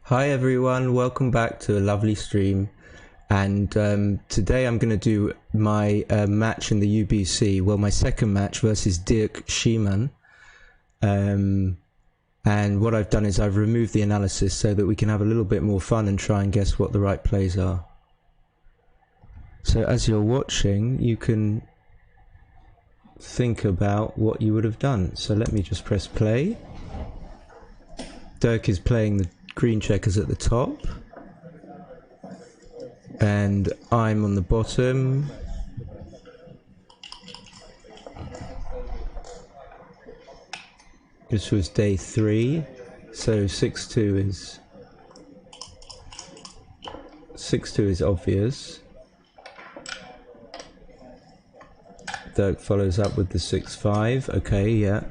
Hi everyone, welcome back to a lovely stream, and today I'm going to do my match in the UBC, well my second match versus Dirk Schiemann, and what I've done is I've removed the analysis so that we can have a little bit more fun and try and guess what the right plays are. So as you're watching, you can think about what you would have done. So let me just press play. Dirk is playing the green checkers at the top, and I'm on the bottom. This was day 3, so 6-2 is obvious. Dirk follows up with the 6-5. Okay, yeah.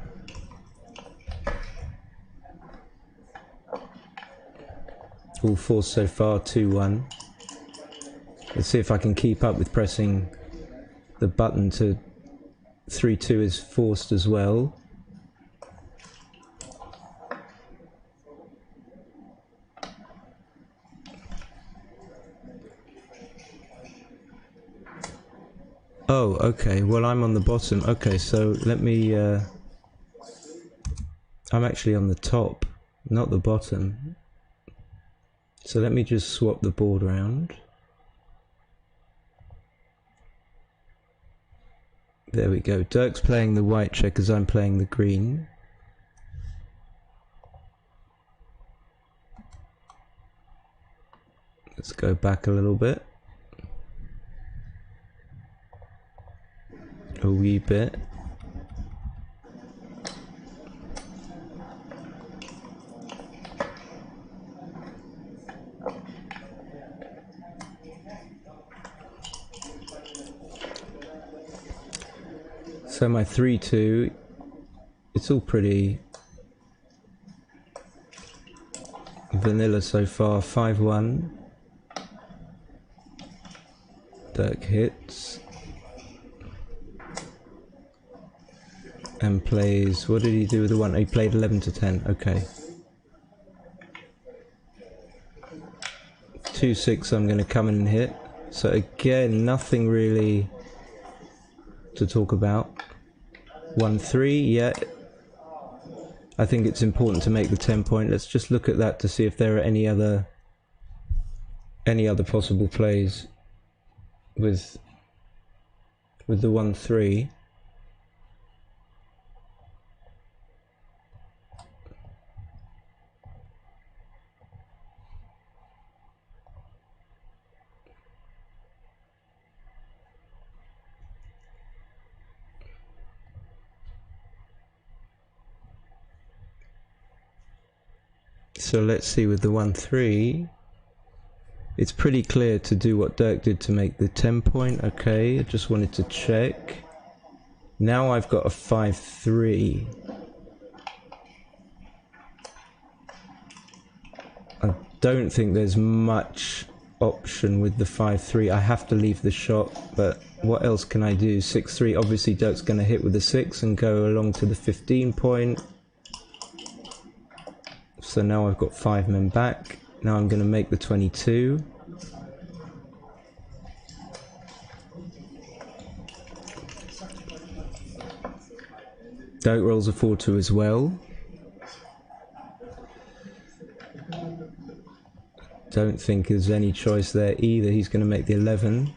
All forced so far, 2-1. Let's see if I can keep up with pressing the button to 3-2 is forced as well. Oh, okay, well I'm on the bottom. Okay, so let me, I'm actually on the top, not the bottom. So let me just swap the board around. There we go. Dirk's playing the white checkers, I'm playing the green. Let's go back a little bit. A wee bit. So my 3-2, it's all pretty vanilla so far. 5-1. Dirk hits. And plays, what did he do with the 1? He played 11-10, okay. 2-6 I'm going to come in and hit. So again, nothing really to talk about. 1-3, yeah. I think it's important to make the 10 point. Let's just look at that to see if there are any other possible plays with the 1-3. So let's see with the 1-3, it's pretty clear to do what Dirk did to make the 10 point. Okay, I just wanted to check. Now I've got a 5-3. I don't think there's much option with the 5-3. I have to leave the shot, but what else can I do? 6-3, obviously Dirk's going to hit with the 6 and go along to the 15 point. So now I've got 5 men back. Now I'm going to make the 22. Dirk rolls a 4-2 as well. Don't think there's any choice there either. He's going to make the 11.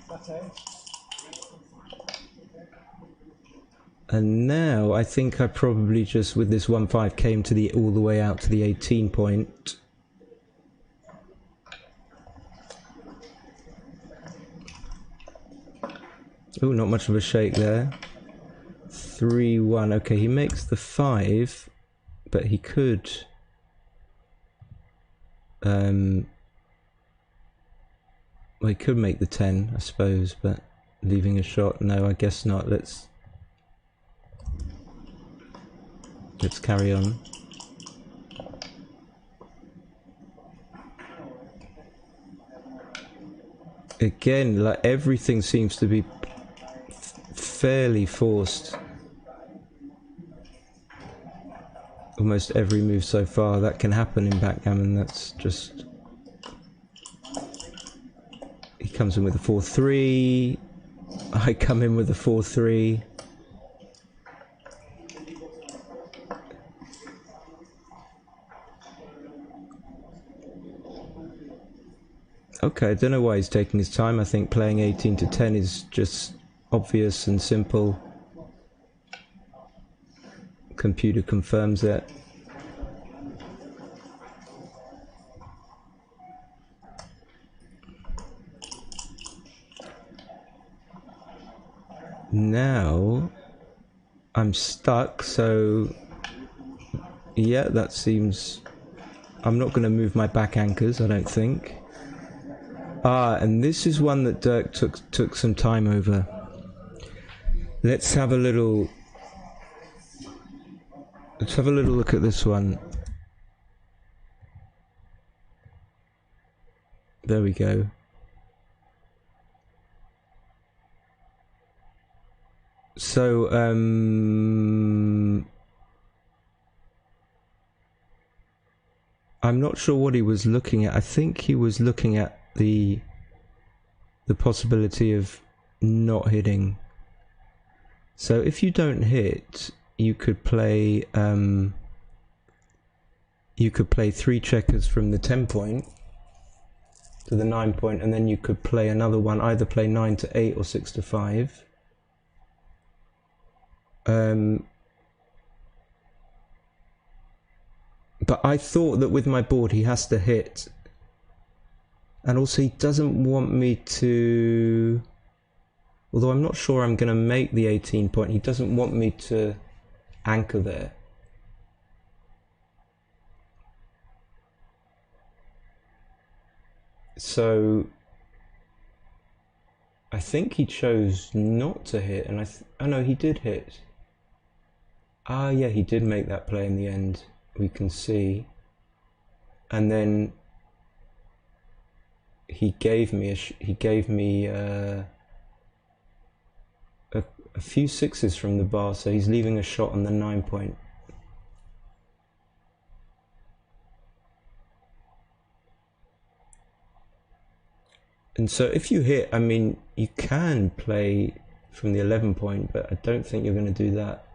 And now I think I probably just with this 1-5 came to all the way out to the 18 point. Oh, not much of a shake there. 3-1. Okay, he makes the 5, but he could well, he could make the 10, I suppose, but leaving a shot, no, I guess not. Let's carry on. Again, like everything seems to be fairly forced. Almost every move so far. That can happen in backgammon. That's just comes in with a 4-3. I come in with a 4-3. Okay, I don't know why he's taking his time. I think playing 18 to 10 is just obvious and simple. Computer confirms it. Now I'm stuck, so yeah, that seems... I'm not going to move my back anchors, I don't think. Ah, and this is one that Dirk took some time over. Let's have a little look at this one. There we go. So, I'm not sure what he was looking at. I think he was looking at the possibility of not hitting. So if you don't hit, you could play 3 checkers from the 10 point to the 9 point, and then you could play another one, either play 9 to 8 or 6 to 5. But I thought that with my board he has to hit, and also he doesn't want me to, although I'm not sure I'm going to make the 18 point, he doesn't want me to anchor there. So I think he chose not to hit, and oh no, he did hit. Ah yeah, he did make that play in the end, we can see. And then he gave me a few 6s from the bar, so he's leaving a shot on the 9 point. And so if you hit, I mean, you can play from the 11 point, but I don't think you're going to do that.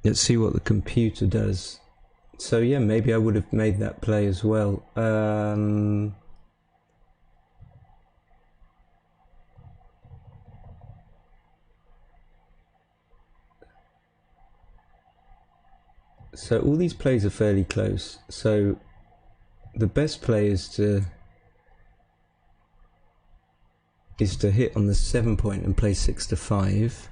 Let's see what the computer does. So yeah, maybe I would have made that play as well. So all these plays are fairly close. So the best play is to hit on the 7 point and play 6 to 5.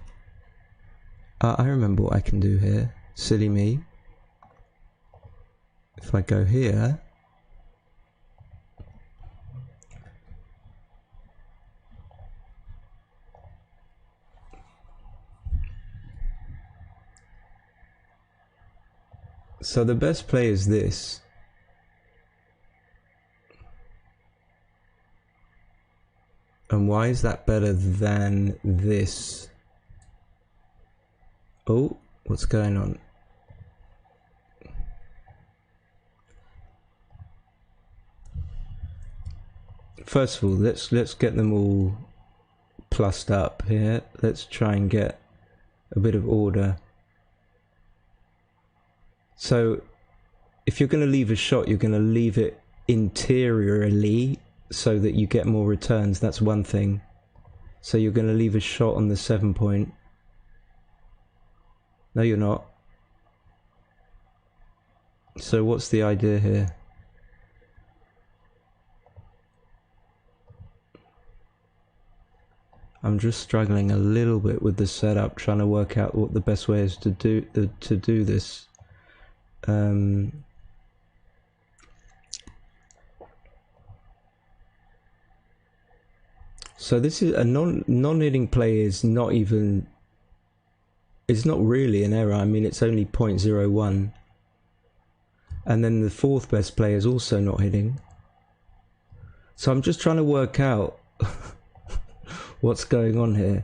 I remember what I can do here. Silly me. If I go here, so the best play is this. And why is that better than this? Oh, what's going on? First of all, let's get them all plussed up here. Let's try and get a bit of order. So if you're going to leave a shot, you're going to leave it interiorly so that you get more returns. That's one thing. So you're going to leave a shot on the 7 point. No, you're not. So what's the idea here? I'm just struggling a little bit with the setup, trying to work out what the best way is to do this. So this is a non-hitting play is not even. It's not really an error. I mean, it's only 0.01. And then the 4th best player is also not hitting. So I'm just trying to work out what's going on here.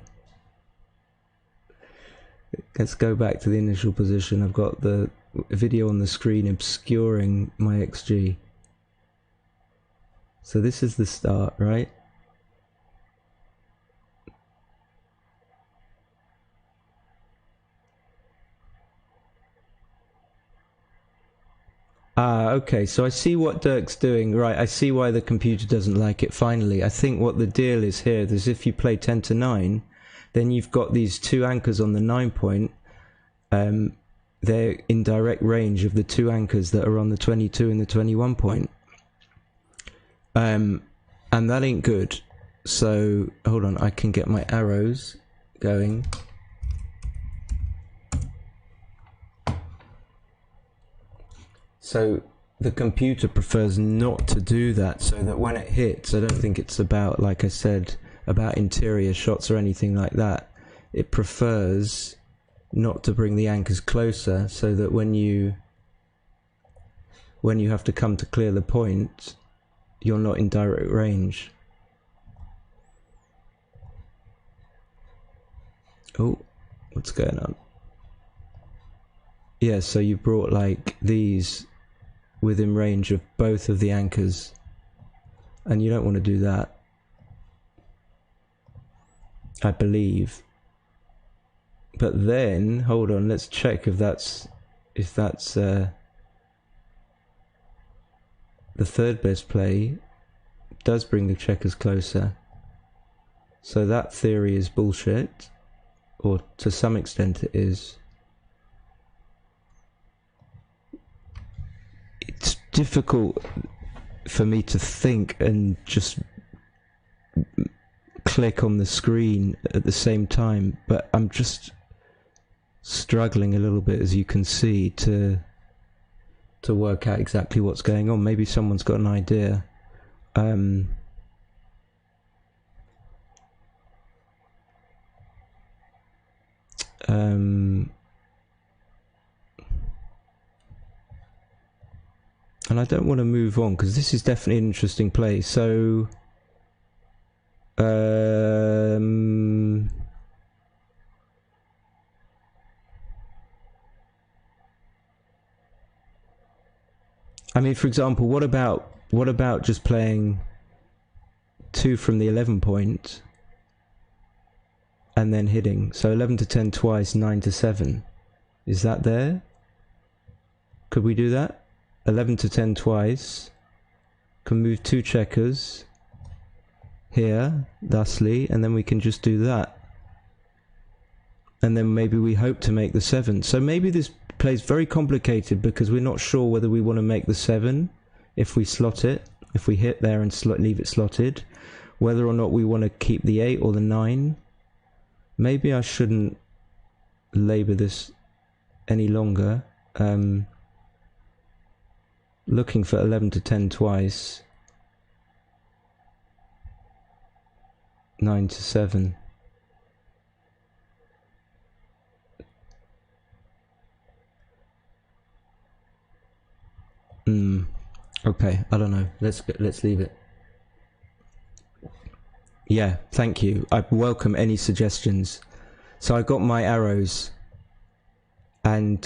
Let's go back to the initial position. I've got the video on the screen obscuring my XG. So this is the start, right? Ah, okay, so I see what Dirk's doing. Right, I see why the computer doesn't like it finally. I think what the deal is here is if you play 10 to 9, then you've got these two anchors on the 9 point. They're in direct range of the two anchors that are on the 22 and the 21 point. And that ain't good. So, hold on, I can get my arrows going. So the computer prefers not to do that, so that when it hits, I don't think it's about, like I said, about interior shots or anything like that. It prefers not to bring the anchors closer, so that when you have to come to clear the point, you're not in direct range. Oh, what's going on? Yeah, so you brought like these within range of both of the anchors, and you don't want to do that, I believe. But then, hold on, let's check if that's the third best play does bring the checkers closer. So that theory is bullshit, or to some extent it is. It's difficult for me to think and just click on the screen at the same time, but I'm just struggling a little bit, as you can see, to work out exactly what's going on. Maybe someone's got an idea. And I don't want to move on because this is definitely an interesting play. So I mean, for example, what about just playing 2 from the 11 point and then hitting? So 11 to 10 twice, 9 to 7. Is that there? Could we do that? 11 to 10 twice. Can move 2 checkers here, thusly, and then we can just do that. And then maybe we hope to make the 7. So maybe this plays very complicated because we're not sure whether we want to make the 7 if we slot it, if we hit there and leave it slotted, whether or not we want to keep the 8 or the 9. Maybe I shouldn't labour this any longer. Looking for 11 to 10 twice, 9 to 7. Okay, I don't know. Let's leave it. Yeah, thank you. I welcome any suggestions. So I got my arrows, and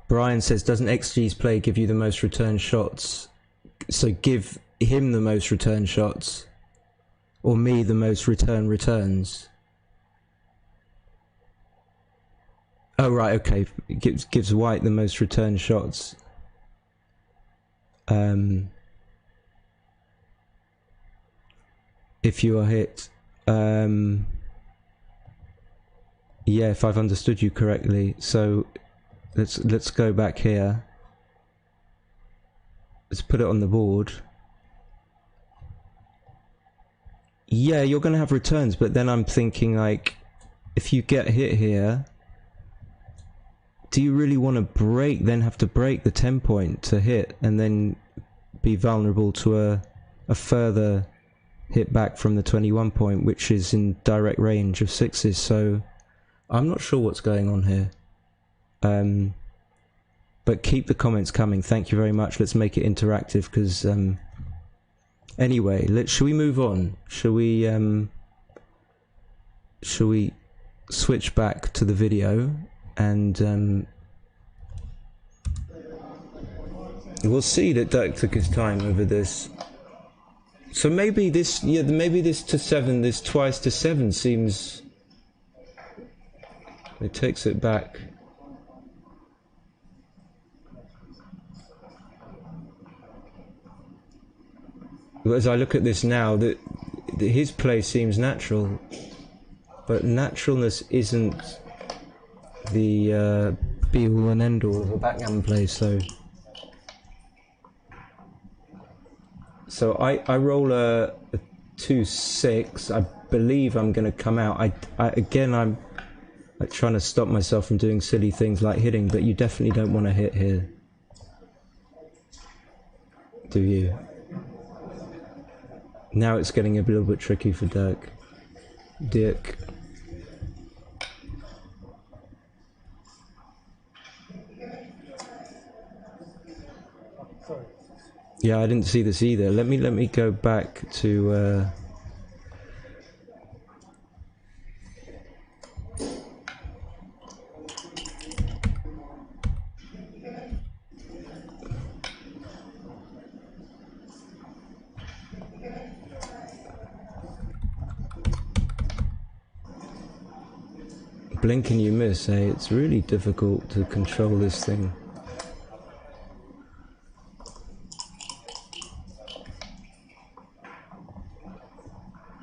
Brian says, doesn't XG's play give you the most return shots? So give him the most return shots, or me the most returns. Oh right, okay. Gives White the most return shots. If you are hit, yeah, if I've understood you correctly. So let's go back here. Let's put it on the board. Yeah, you're going to have returns, but then I'm thinking, like, if you get hit here, do you really want to have to break the 10 point to hit and then be vulnerable to a further hit back from the 21 point, which is in direct range of 6s? So I'm not sure what's going on here. But keep the comments coming. Thank you very much. Let's make it interactive because anyway, shall we move on? Shall we switch back to the video and we'll see that Dirk took his time over this. So maybe this, yeah, maybe this to 7, this twice to 7 seems, it takes it back. As I look at this now, that his play seems natural, but naturalness isn't the be-all and end-all of a backgammon play. So I roll a 2-6. I believe I'm going to come out. Again, I'm like trying to stop myself from doing silly things like hitting, but you definitely don't want to hit here, do you? Now it's getting a little bit tricky for Dirk. Yeah, I didn't see this either. Let me go back to blink and you miss, eh? It's really difficult to control this thing.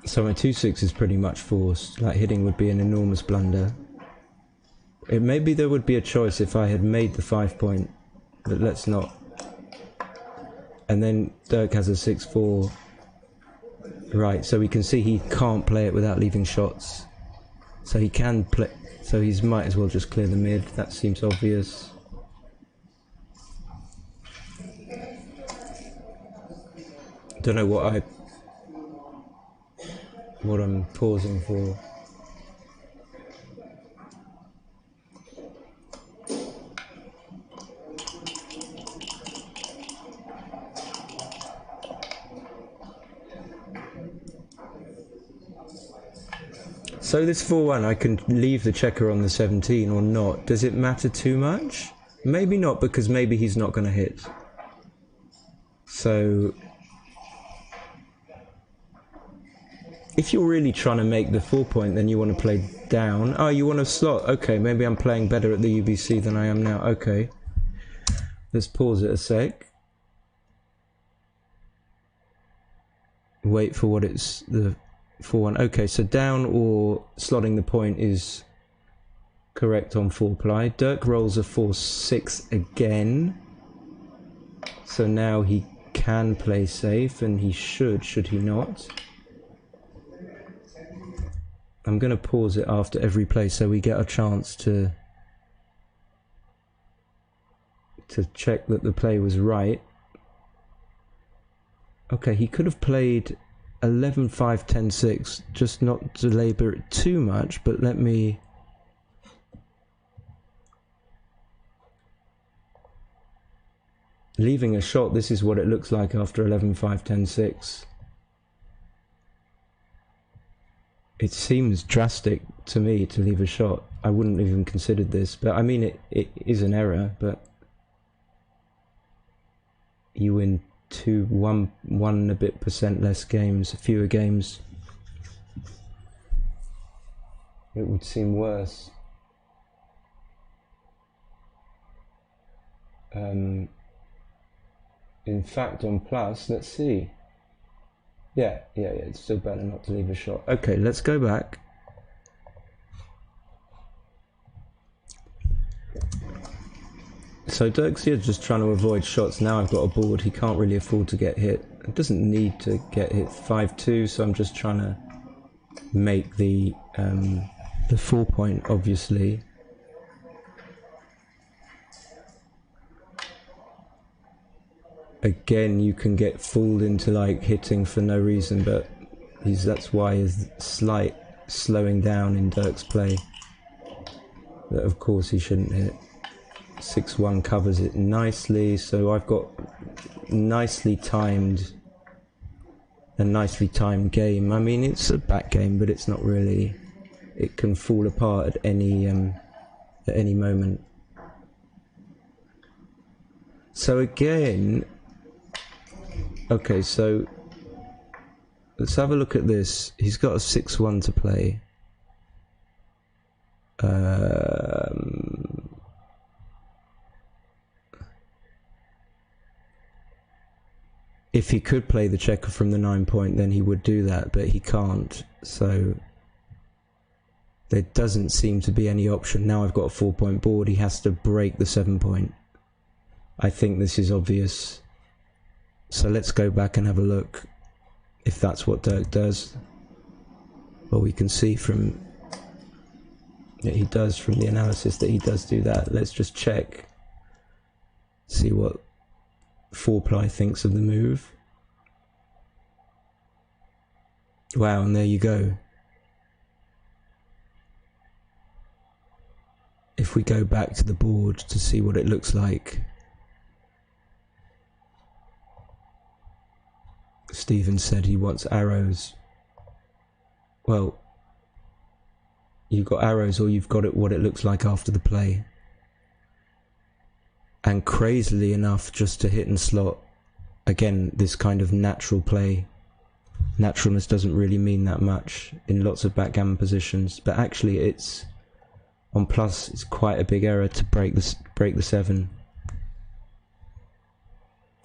So my 2-6 is pretty much forced. Like hitting would be an enormous blunder. Maybe there would be a choice if I had made the 5-point, but let's not. And then Dirk has a 6-4. Right, so we can see he can't play it without leaving shots. So he can play, so he might as well just clear the mid. That seems obvious. Don't know what I'm pausing for. So this 4-1, I can leave the checker on the 17 or not. Does it matter too much? Maybe not, because maybe he's not going to hit. So if you're really trying to make the 4-point, then you want to play down. Oh, you want to slot? Okay, maybe I'm playing better at the UBC than I am now. Okay. Let's pause it a sec. Wait for what it's the 4-1. Okay, so down or slotting the point is correct on 4-ply. Dirk rolls a 4-6 again. So now he can play safe, and he should he not? I'm going to pause it after every play so we get a chance to check that the play was right. Okay, he could have played 11, 5, 10, 6, just not to labour it too much, but let me... Leaving a shot, this is what it looks like after 11, 5, 10, 6. It seems drastic to me to leave a shot. I wouldn't have even considered this, but I mean it is an error, but you win 1 and a bit % less games, fewer games. It would seem worse. In fact, on plus, let's see. Yeah, it's still better not to leave a shot. Okay, let's go back. So Dirk's here just trying to avoid shots. Now I've got a board, he can't really afford to get hit. It doesn't need to get hit 5-2, so I'm just trying to make the 4-point, obviously. Again, you can get fooled into like hitting for no reason, but that's why his slight slowing down in Dirk's play. That of course he shouldn't hit. 6-1 covers it nicely, so I've got a nicely timed game. I mean, it's a back game, but it's not really. It can fall apart at any moment. So again, okay, so let's have a look at this. He's got a 6-1 to play. If he could play the checker from the 9 point, then he would do that, but he can't, so there doesn't seem to be any option. Now I've got a 4 point board, he has to break the 7 point. I think this is obvious, so let's go back and have a look if that's what Dirk does. Well, we can see from that he does, from the analysis, that he does do that. Let's just check, see what 4-ply thinks of the move. Wow, and there you go. If we go back to the board to see what it looks like, Stephen said he wants arrows. Well, you've got arrows, or you've got it what it looks like after the play. And crazily enough, just to hit and slot, again, this kind of natural play. Naturalness doesn't really mean that much in lots of backgammon positions, but actually it's on plus, it's quite a big error to break the 7.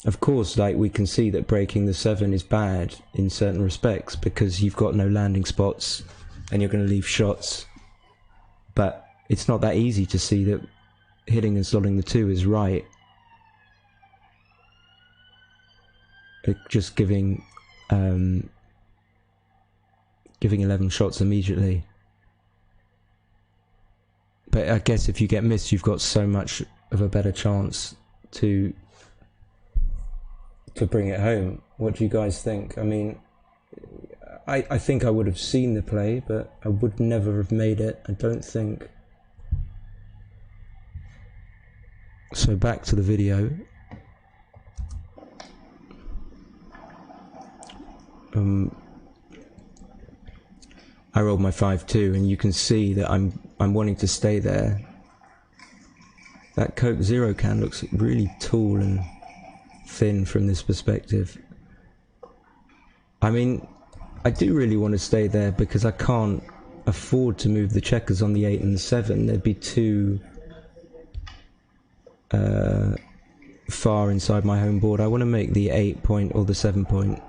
Of course, like, we can see that breaking the 7 is bad in certain respects because you've got no landing spots and you're going to leave shots, but it's not that easy to see that hitting and slotting the 2 is right. Just giving 11 shots immediately. But I guess if you get missed, you've got so much of a better chance to bring it home. What do you guys think? I mean, I think I would have seen the play, but I would never have made it, I don't think. So back to the video. I rolled my 5-2, and you can see that I'm wanting to stay there. That Coke Zero can looks really tall and thin from this perspective. I mean, I do really want to stay there because I can't afford to move the checkers on the 8 and the 7. They'd be too far inside my home board. I want to make the 8 point or the 7 point.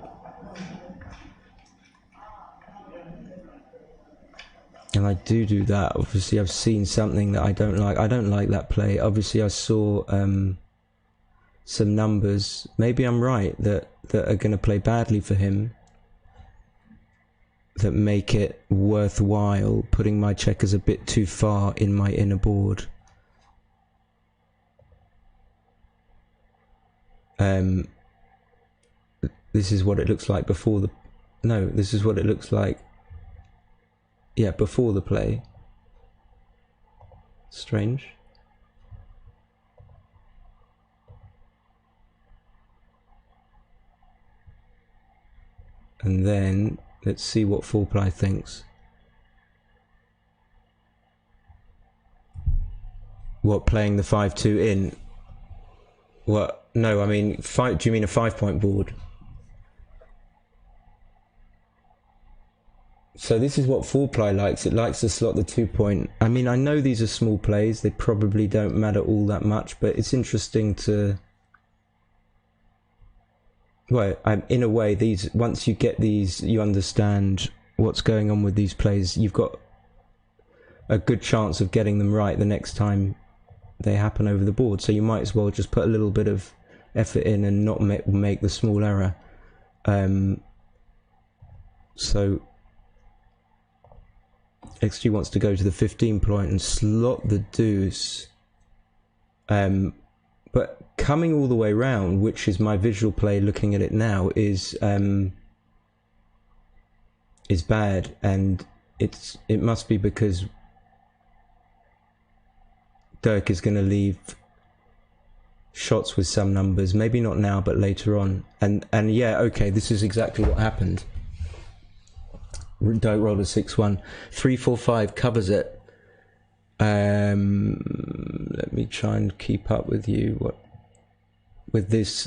And I do that. Obviously, I've seen something that I don't like. I don't like that play. Obviously, I saw some numbers. Maybe I'm right, that are going to play badly for him, that make it worthwhile putting my checkers a bit too far in my inner board. This is what it looks like before the... No, this is what it looks like, yeah, before the play. Strange. And then, let's see what 4-ply thinks. What, playing the 5-2 in? What? No, I mean, do you mean a 5-point board? So this is what 4-ply likes. It likes to slot the 2 point. I mean, I know these are small plays. They probably don't matter all that much, but it's interesting to... Well, in a way, these, once you get these, you understand what's going on with these plays. You've got a good chance of getting them right the next time they happen over the board. So you might as well just put a little bit of effort in and not make the small error. So XG wants to go to the 15 point and slot the deuce. But coming all the way round, which is my visual play looking at it now, is bad, and it must be because Dirk is going to leave shots with some numbers, maybe not now but later on, and yeah, okay, this is exactly what happened. Dirk rolled a 6-1. 3-4-5 covers it. Let me try and keep up with you. What with this?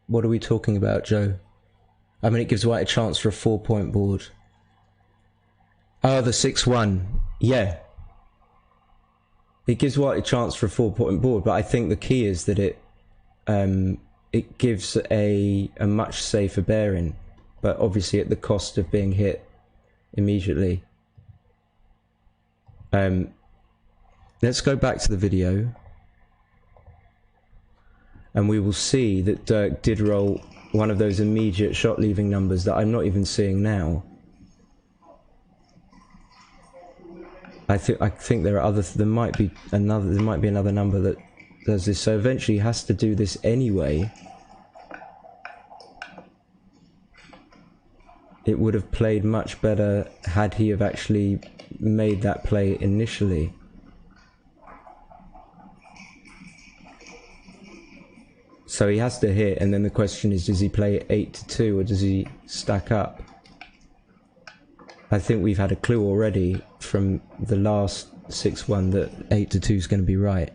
What are we talking about, Joe? I mean, it gives white a chance for a 4-point board. Oh, the 6-1. Yeah. It gives white a chance for a 4-point board, but I think the key is that it gives a much safer bearing, but obviously at the cost of being hit immediately. Let's go back to the video, and we will see that Dirk did roll one of those immediate shot leaving numbers that I'm not even seeing now. I think there are other. There might be another number that does this. So eventually, he has to do this anyway. It would have played much better had he have actually made that play initially. So he has to hit, and then the question is, does he play 8-2 or does he stack up? I think we've had a clue already from the last 6-1 that 8-2 is going to be right.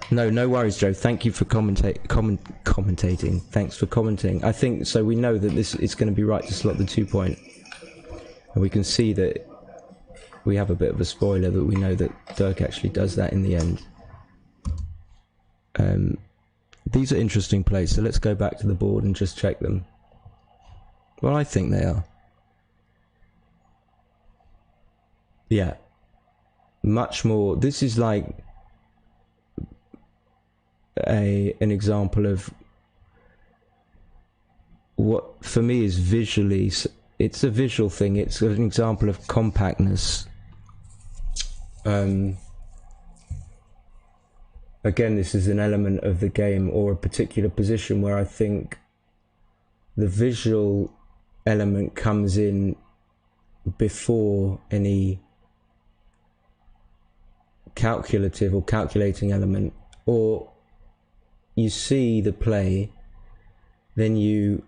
No worries, Joe. Thank you for commentating. Thanks for commenting. I think so. We know that it's going to be right to slot the 2-point, and we can see that we have a bit of a spoiler that we know that Dirk actually does that in the end. These are interesting plays, so let's go back to the board and just check them. Well, I think they are. Yeah, much more. This is like an example of what for me is visually, it's a visual thing. It's an example of compactness. Again, this is an element of the game or a particular position where I think the visual element comes in before any calculative or calculating element. Or you see the play, then you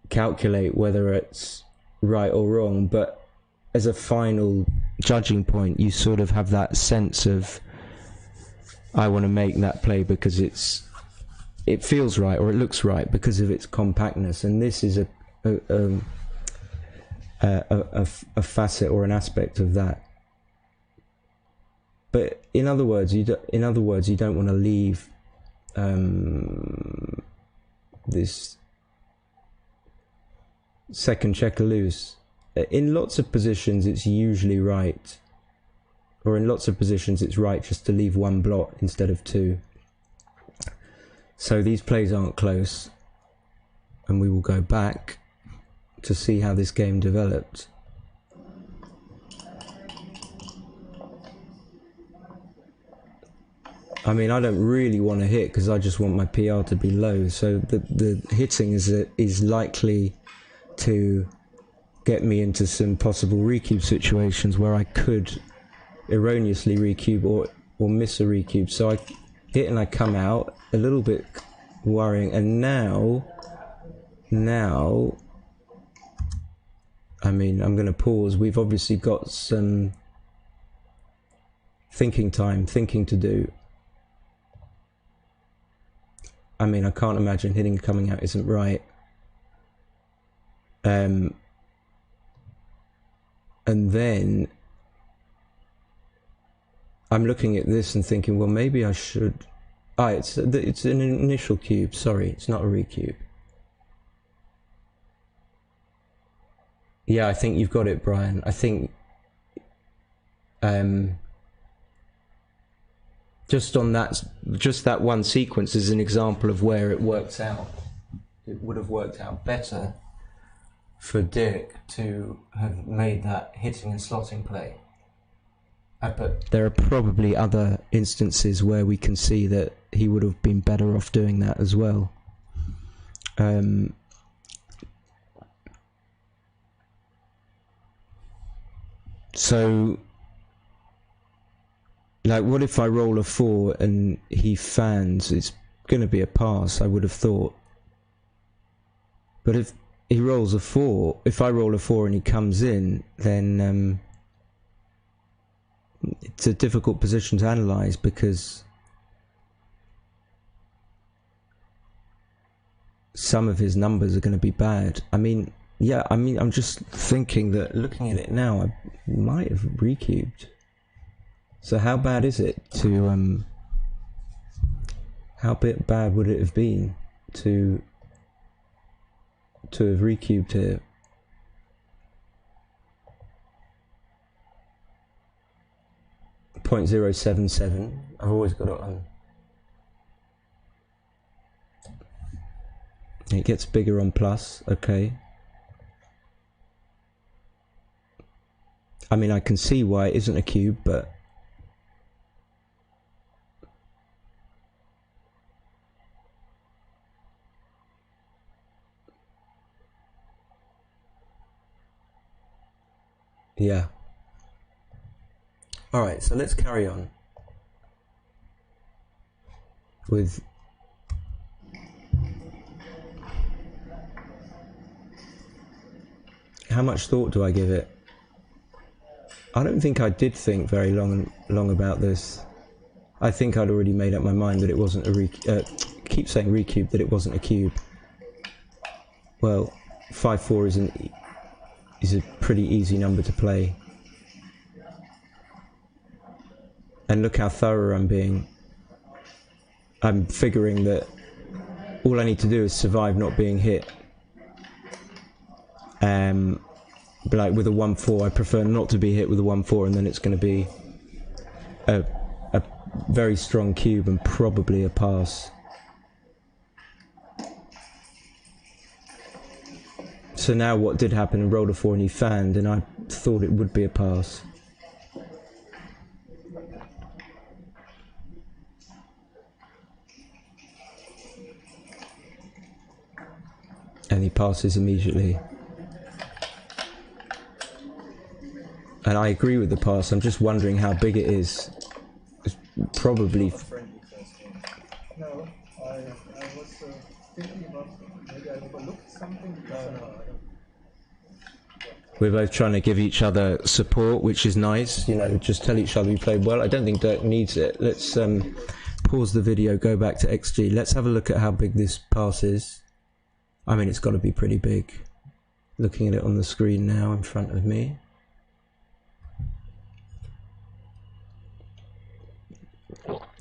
calculate whether it's right or wrong, but as a final judging point you sort of have that sense of, I want to make that play because it feels right or it looks right because of its compactness. And this is a facet or an aspect of that. But in other words, you don't want to leave this second checker loose. In lots of positions it's usually right, or in lots of positions it's right just to leave one blot instead of two. So these plays aren't close, and we will go back to see how this game developed. I mean, I don't really want to hit because I just want my PR to be low, so the hitting is likely to get me into some possible recube situations where I could erroneously recube or miss a recube. So I hit and I come out, a little bit worrying. And now I mean, I'm going to pause. We've obviously got some thinking to do. I mean, I can't imagine hitting coming out isn't right. And then I'm looking at this and thinking, well, maybe I should. It's an initial cube. Sorry, it's not a recube. Yeah, I think you've got it, Brian. I think just that one sequence is an example of where it works out. It would have worked out better for Dirk to have made that hitting and slotting play. But there are probably other instances where we can see that he would have been better off doing that as well. So Like, what if I roll a 4 and he fans? It's going to be a pass, I would have thought. But if he rolls a 4, if I roll a 4 and he comes in, then it's a difficult position to analyse, because some of his numbers are going to be bad. I mean, yeah, I mean, I'm just thinking that, looking at it now, I might have recubed. So how bad is it to, how bad would it have been to have recubed here? .077. I've always got it on. It gets bigger on plus, okay. I mean, I can see why it isn't a cube, but yeah. Alright, so let's carry on with how much thought do I give it? I don't think I did think very long about this. I think I'd already made up my mind that it wasn't a keep saying recube, that it wasn't a cube. Well, 5-4 is a pretty easy number to play. And look how thorough I'm being. I'm figuring that all I need to do is survive not being hit. But like with a 1-4, I prefer not to be hit with a 1-4, and then it's going to be a very strong cube and probably a pass. So now what did happen? I rolled a 4 and he fanned, and I thought it would be a pass. And he passes immediately. And I agree with the pass, I'm just wondering how big it is. It's probably... No, I was thinking about maybe I overlooked something. No. We're both trying to give each other support, which is nice. You know, just tell each other we played well. I don't think Dirk needs it. Let's pause the video, go back to XG. Let's have a look at how big this pass is. I mean, it's got to be pretty big. Looking at it on the screen now in front of me.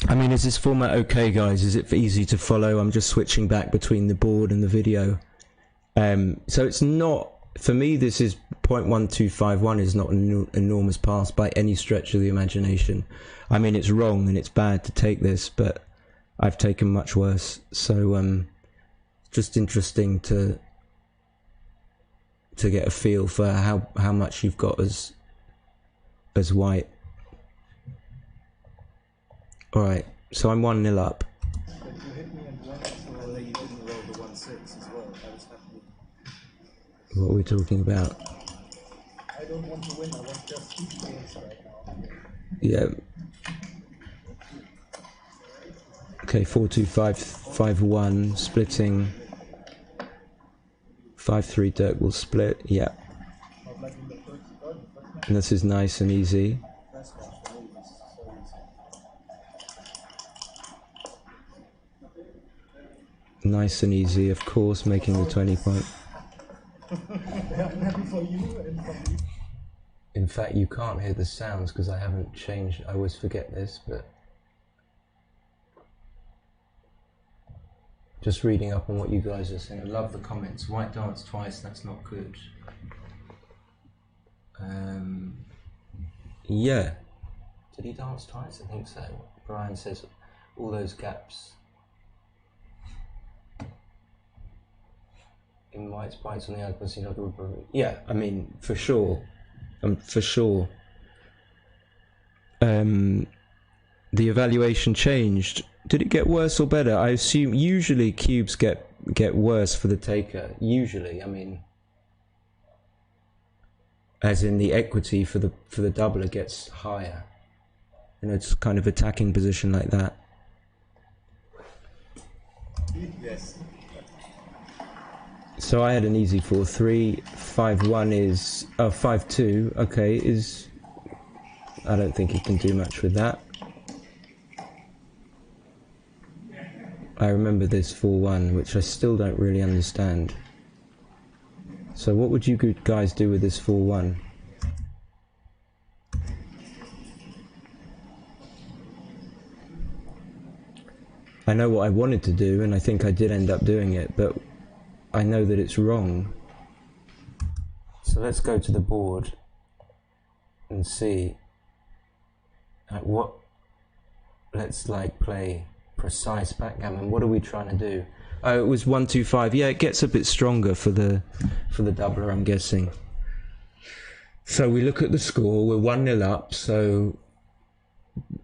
I mean, is this format okay, guys? Is it easy to follow? I'm just switching back between the board and the video. So it's not, for me, this is 0.1251 is not an enormous pass by any stretch of the imagination. I mean, it's wrong and it's bad to take this, but I've taken much worse. So just interesting to get a feel for how much you've got as white. Alright, so I'm 1-0 up. But you hit me and one, so you didn't roll the 1-6 as well. I was happy. What are we talking about? I don't want to win, I want just 2 games right now. Yeah. Okay, 4-2-5-5-1, splitting. 5-3, Dirk will split, yeah. Not like in the first match. And this is nice and easy. First match for me was so easy. Nice and easy, of course, making the 20 point. I'm happy for you and for me. In fact, you can't hear the sounds because I haven't changed. I always forget this, but just reading up on what you guys are saying. I love the comments. White dance twice, that's not good. Yeah. Did he dance twice? I think so. Brian says all those gaps in White's bites on the other. Yeah, I mean, for sure. For sure. The evaluation changed. Did it get worse or better? I assume usually cubes get worse for the taker. Usually, I mean, as in the equity for the doubler gets higher. You know, it's kind of attacking position like that. Yes. So I had an easy 4-3. 5-1 is 5-2. Okay, is I don't think he can do much with that. I remember this 4-1, which I still don't really understand. So what would you guys do with this 4-1? I know what I wanted to do, and I think I did end up doing it, but I know that it's wrong. So let's go to the board and see what. Let's like play precise backgammon. What are we trying to do? Oh, it was 1-2-5. Yeah, it gets a bit stronger for the doubler, I'm guessing. So we look at the score. We're 1-0 up. So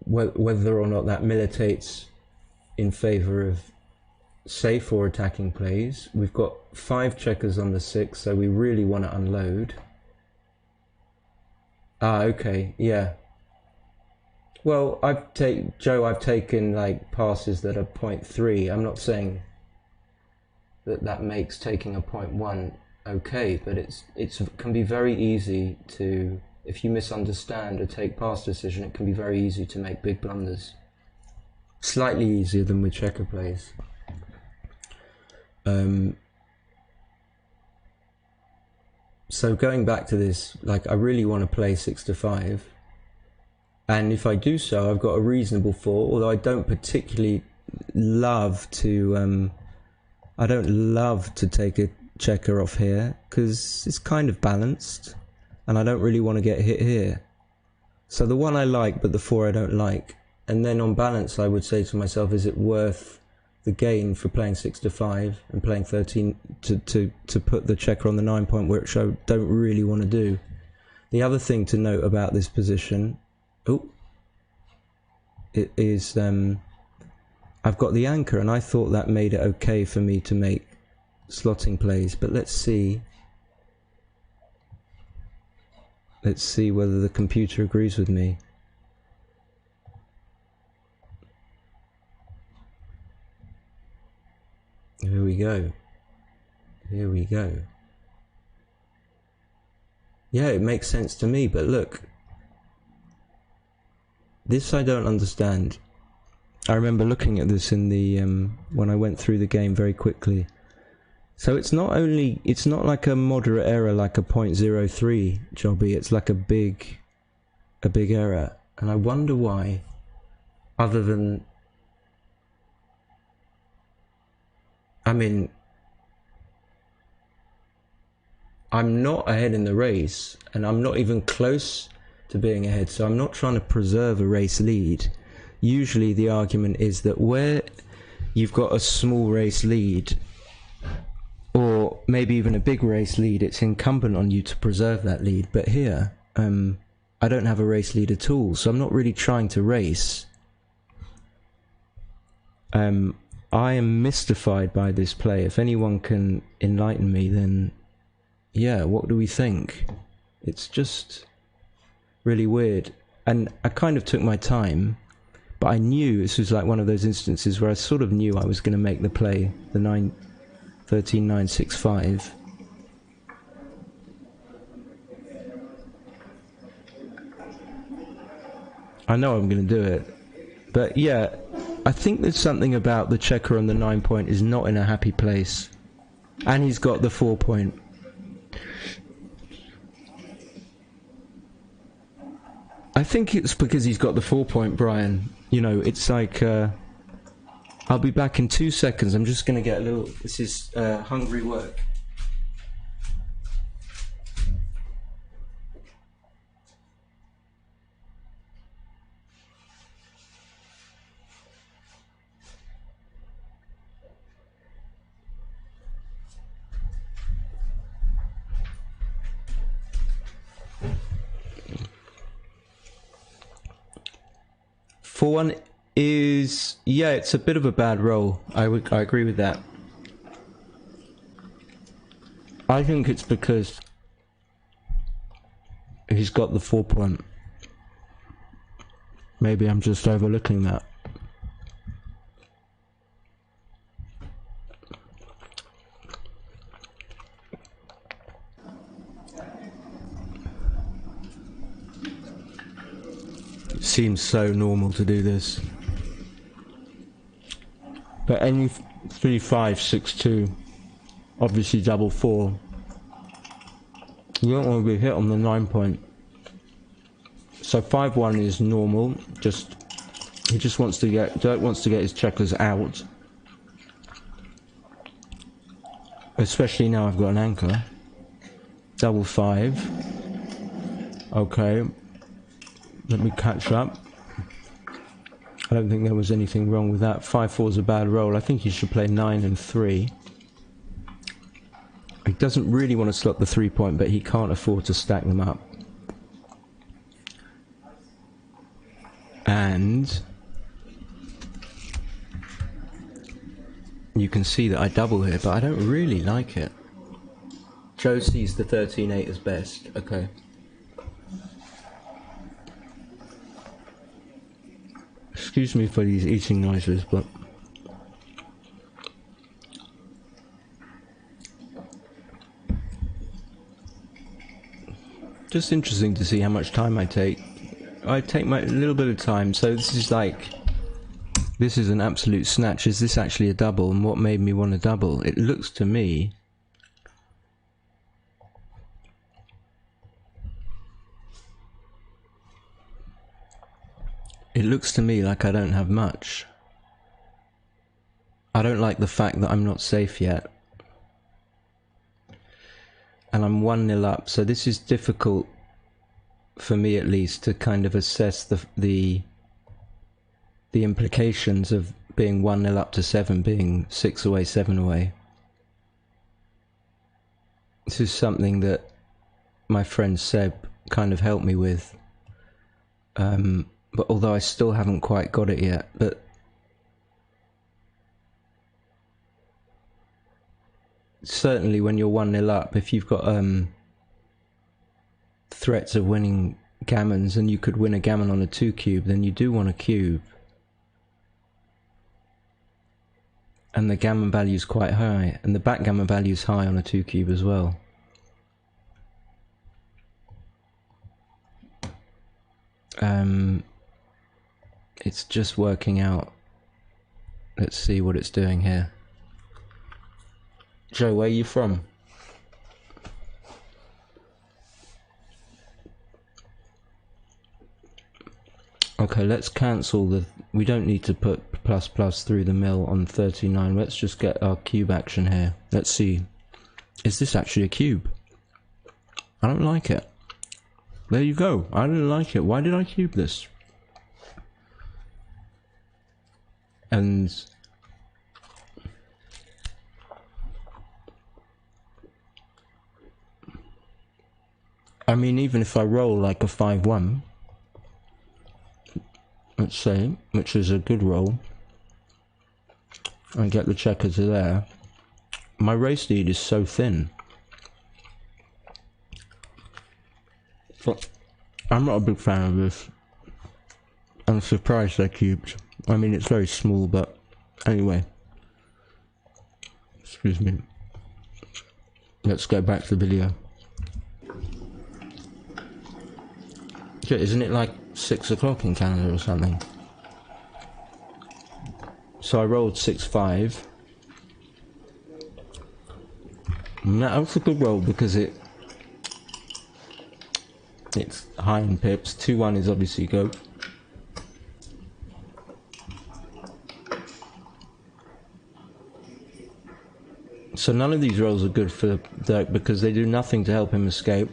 whether or not that militates in favour of safe or attacking plays. We've got 5 checkers on the 6, so we really want to unload. Ah, okay, yeah. Well, I've taken like passes that are 0.3. I'm not saying that makes taking a 0.1 okay, but it can be very easy to, if you misunderstand a take pass decision, it can be very easy to make big blunders. Slightly easier than with checker plays. So going back to this, like I really want to play 6-5, and if I do so, I've got a reasonable 4. Although I don't particularly love to, I don't love to take a checker off here because it's kind of balanced, and I don't really want to get hit here. So the 1 I like, but the 4 I don't like. And then on balance, I would say to myself, is it worth the gain for playing 6-5 and playing 13 to put the checker on the 9 point, which I don't really want to do. The other thing to note about this position, it is I've got the anchor, and I thought that made it okay for me to make slotting plays, but let's see whether the computer agrees with me. Here we go. Here we go. Yeah, it makes sense to me, but look. This I don't understand. I remember looking at this in the when I went through the game very quickly. So it's not like a moderate error like a 0.03 jobby, it's like a big error. And I wonder why, other than, I mean, I'm not ahead in the race, and I'm not even close to being ahead, so I'm not trying to preserve a race lead. Usually the argument is that where you've got a small race lead, or maybe even a big race lead, it's incumbent on you to preserve that lead. But here, I don't have a race lead at all, so I'm not really trying to race. I am mystified by this play. If anyone can enlighten me, then yeah, what do we think? It's just really weird. And I kind of took my time, but I knew this was like one of those instances where I sort of knew I was going to make the play, the 13-9-6-5. I know I'm going to do it. But yeah, I think there's something about the checker on the 9 point is not in a happy place. And he's got the 4 point. I think it's because he's got the 4 point, Brian. You know, it's like, I'll be back in 2 seconds. I'm just going to get a little, this is hungry work. For one is, yeah, it's a bit of a bad roll. I agree with that. I think it's because he's got the 4 point. Maybe I'm just overlooking that. It seems so normal to do this. But any 3-5, 6-2, obviously double 4. You don't want to be hit on the 9 point. So 5-1 is normal. He just wants to get, Dirk wants to get his checkers out. Especially now I've got an anchor. Double 5. Okay. Let me catch up. I don't think there was anything wrong with that. 5-4 is a bad roll. I think he should play 9 and 3. He doesn't really want to slot the 3 point, but he can't afford to stack them up. And you can see that I double here, but I don't really like it. Joe sees the 13-8 as best. Okay. Excuse me for these eating noises, but just interesting to see how much time I take. I take a little bit of time, so this is an absolute snatch. Is this actually a double? And what made me want to double? It looks to me like I don't have much. I don't like the fact that I'm not safe yet. And I'm 1-0 up, so this is difficult for me at least to kind of assess the implications of being 1-0 up to 7, being 6 away, 7 away. This is something that my friend Seb kind of helped me with. But although I still haven't quite got it yet, but certainly when you're 1-0 up, if you've got threats of winning gammons and you could win a gammon on a 2 cube, then you do want a cube. And the gammon value is quite high, and the backgammon value is high on a 2 cube as well. It's just working out. Let's see what it's doing here. Joe, where are you from? Okay, let's cancel the... We don't need to put plus plus through the mill on 39. Let's just get our cube action here. Let's see. Is this actually a cube? I don't like it. There you go. I didn't like it. Why did I cube this? And... I mean, even if I roll like a 5-1, let's say, which is a good roll, and get the checker to there, my race lead is so thin. But I'm not a big fan of this. I'm surprised I cubed. I mean, it's very small, but anyway. Excuse me. Let's go back to the video. Isn't it like 6 o'clock in Canada or something? So I rolled 6-5. That was a good roll because it's high in pips. 2-1 is obviously good. So none of these rolls are good for Dirk because they do nothing to help him escape.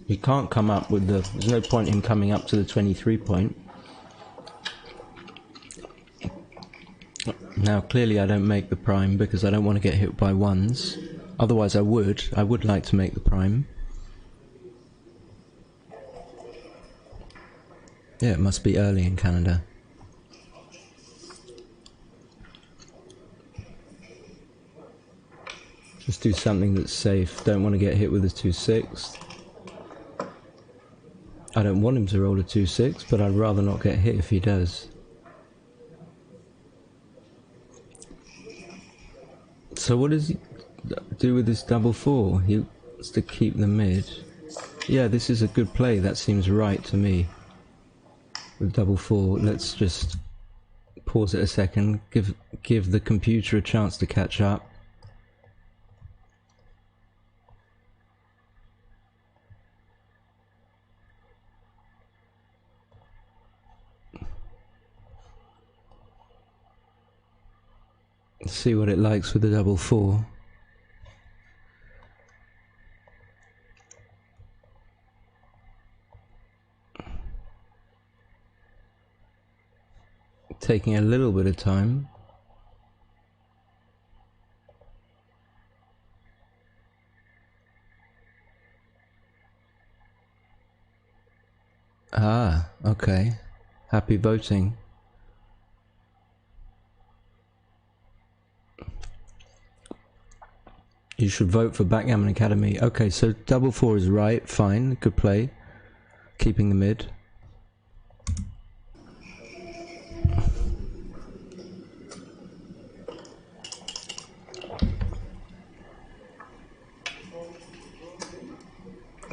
He can't come up with the... There's no point in coming up to the 23 point. Now, clearly I don't make the prime because I don't want to get hit by ones. Otherwise I would. I would like to make the prime. Yeah, it must be early in Canada. Just do something that's safe. Don't want to get hit with a 2-6. I don't want him to roll a 2-6, but I'd rather not get hit if he does. So what does he do with this double 4? He wants to keep the mid. Yeah, this is a good play. That seems right to me. With double 4, let's just pause it a second. Give the computer a chance to catch up. Let's see what it likes with the double 4. Taking a little bit of time. Ah, okay. Happy voting. You should vote for Backgammon Academy. Okay, so double 4 is right, fine, good play. Keeping the mid.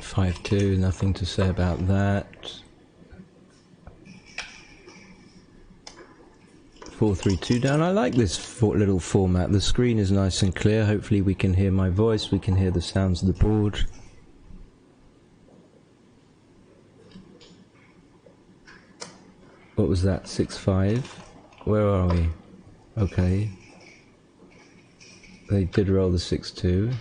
Five two, nothing to say about that. 4-3-2 down. I like this little format. The screen is nice and clear. Hopefully we can hear my voice, we can hear the sounds of the board. What was that? 6-5? Where are we? Okay. They did roll the 6-2.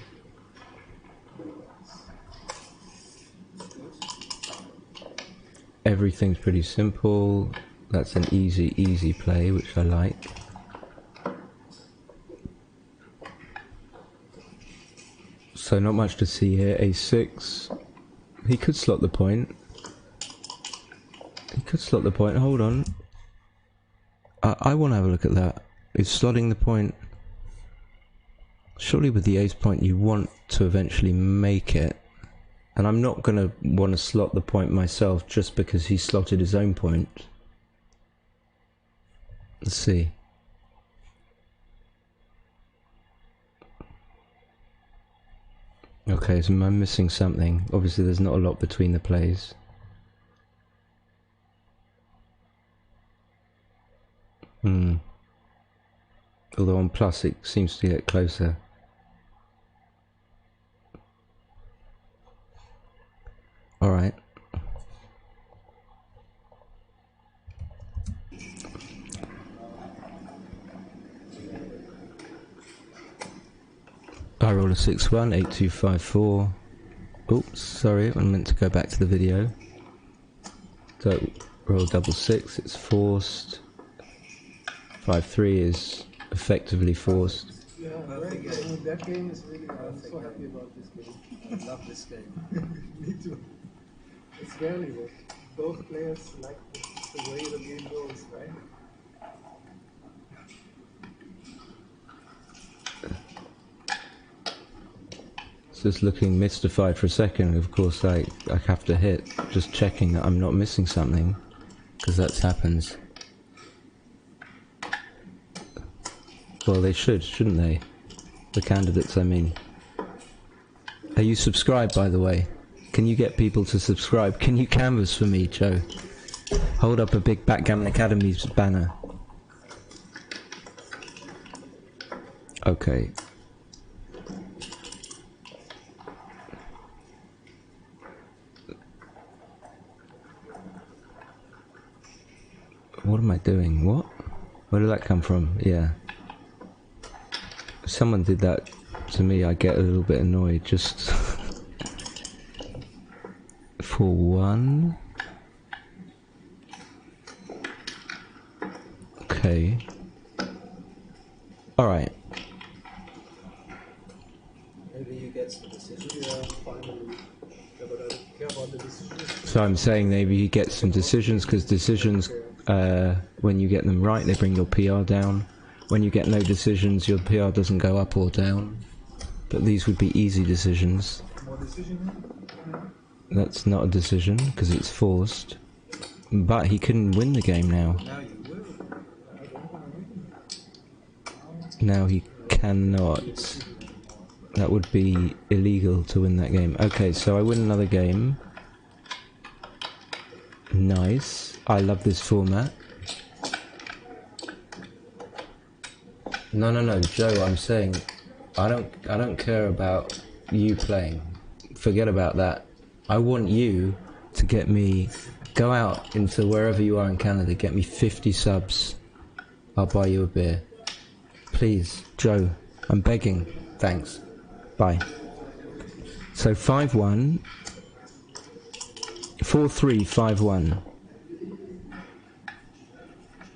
Everything's pretty simple. That's an easy play, which I like. So not much to see here. A6. He could slot the point. He could slot the point. Hold on. I want to have a look at that. He's slotting the point. Surely with the ace point you want to eventually make it. And I'm not going to want to slot the point myself just because he slotted his own point. Let's see. Okay, so I'm missing something. Obviously there's not a lot between the plays. Although on plus it seems to get closer. Alright. I roll a 6-1, 8-2, 5-4. Oops, sorry, I meant to go back to the video. So, roll double 6, it's forced. 5-3 is effectively forced. Yeah, right. That game is really, I'm so happy about this game. I love this game. Me too. It's rarely that both players like the way the game goes, right? Just looking mystified for a second. Of course I have to hit, just checking that I'm not missing something, because that happens. Well, they shouldn't they? The candidates, I mean. Are you subscribed, by the way? Can you get people to subscribe? Can you canvas for me, Joe? Hold up a big Backgammon Academy's banner. Okay. What am I doing? What? Where did that come from? Yeah. If someone did that to me, I get a little bit annoyed. Just for one. Okay. Alright. Maybe he gets the decision. Yeah, finally. Yeah, but I don't care about the decisions. So I'm saying maybe you get some decisions, because decisions, when you get them right, they bring your PR down. When you get no decisions, your PR doesn't go up or down. But these would be easy decisions. More decision? That's not a decision, because it's forced. But he couldn't win the game now. Now you will. I don't want to win. Now he cannot. That would be illegal to win that game. Okay, so I win another game. Nice. I love this format. No, Joe, I'm saying I don't care about you playing. Forget about that. I want you to get me, go out into wherever you are in Canada, get me 50 subs. I'll buy you a beer. Please, Joe, I'm begging. Thanks. Bye. So 5-1. 4-3, 5-1.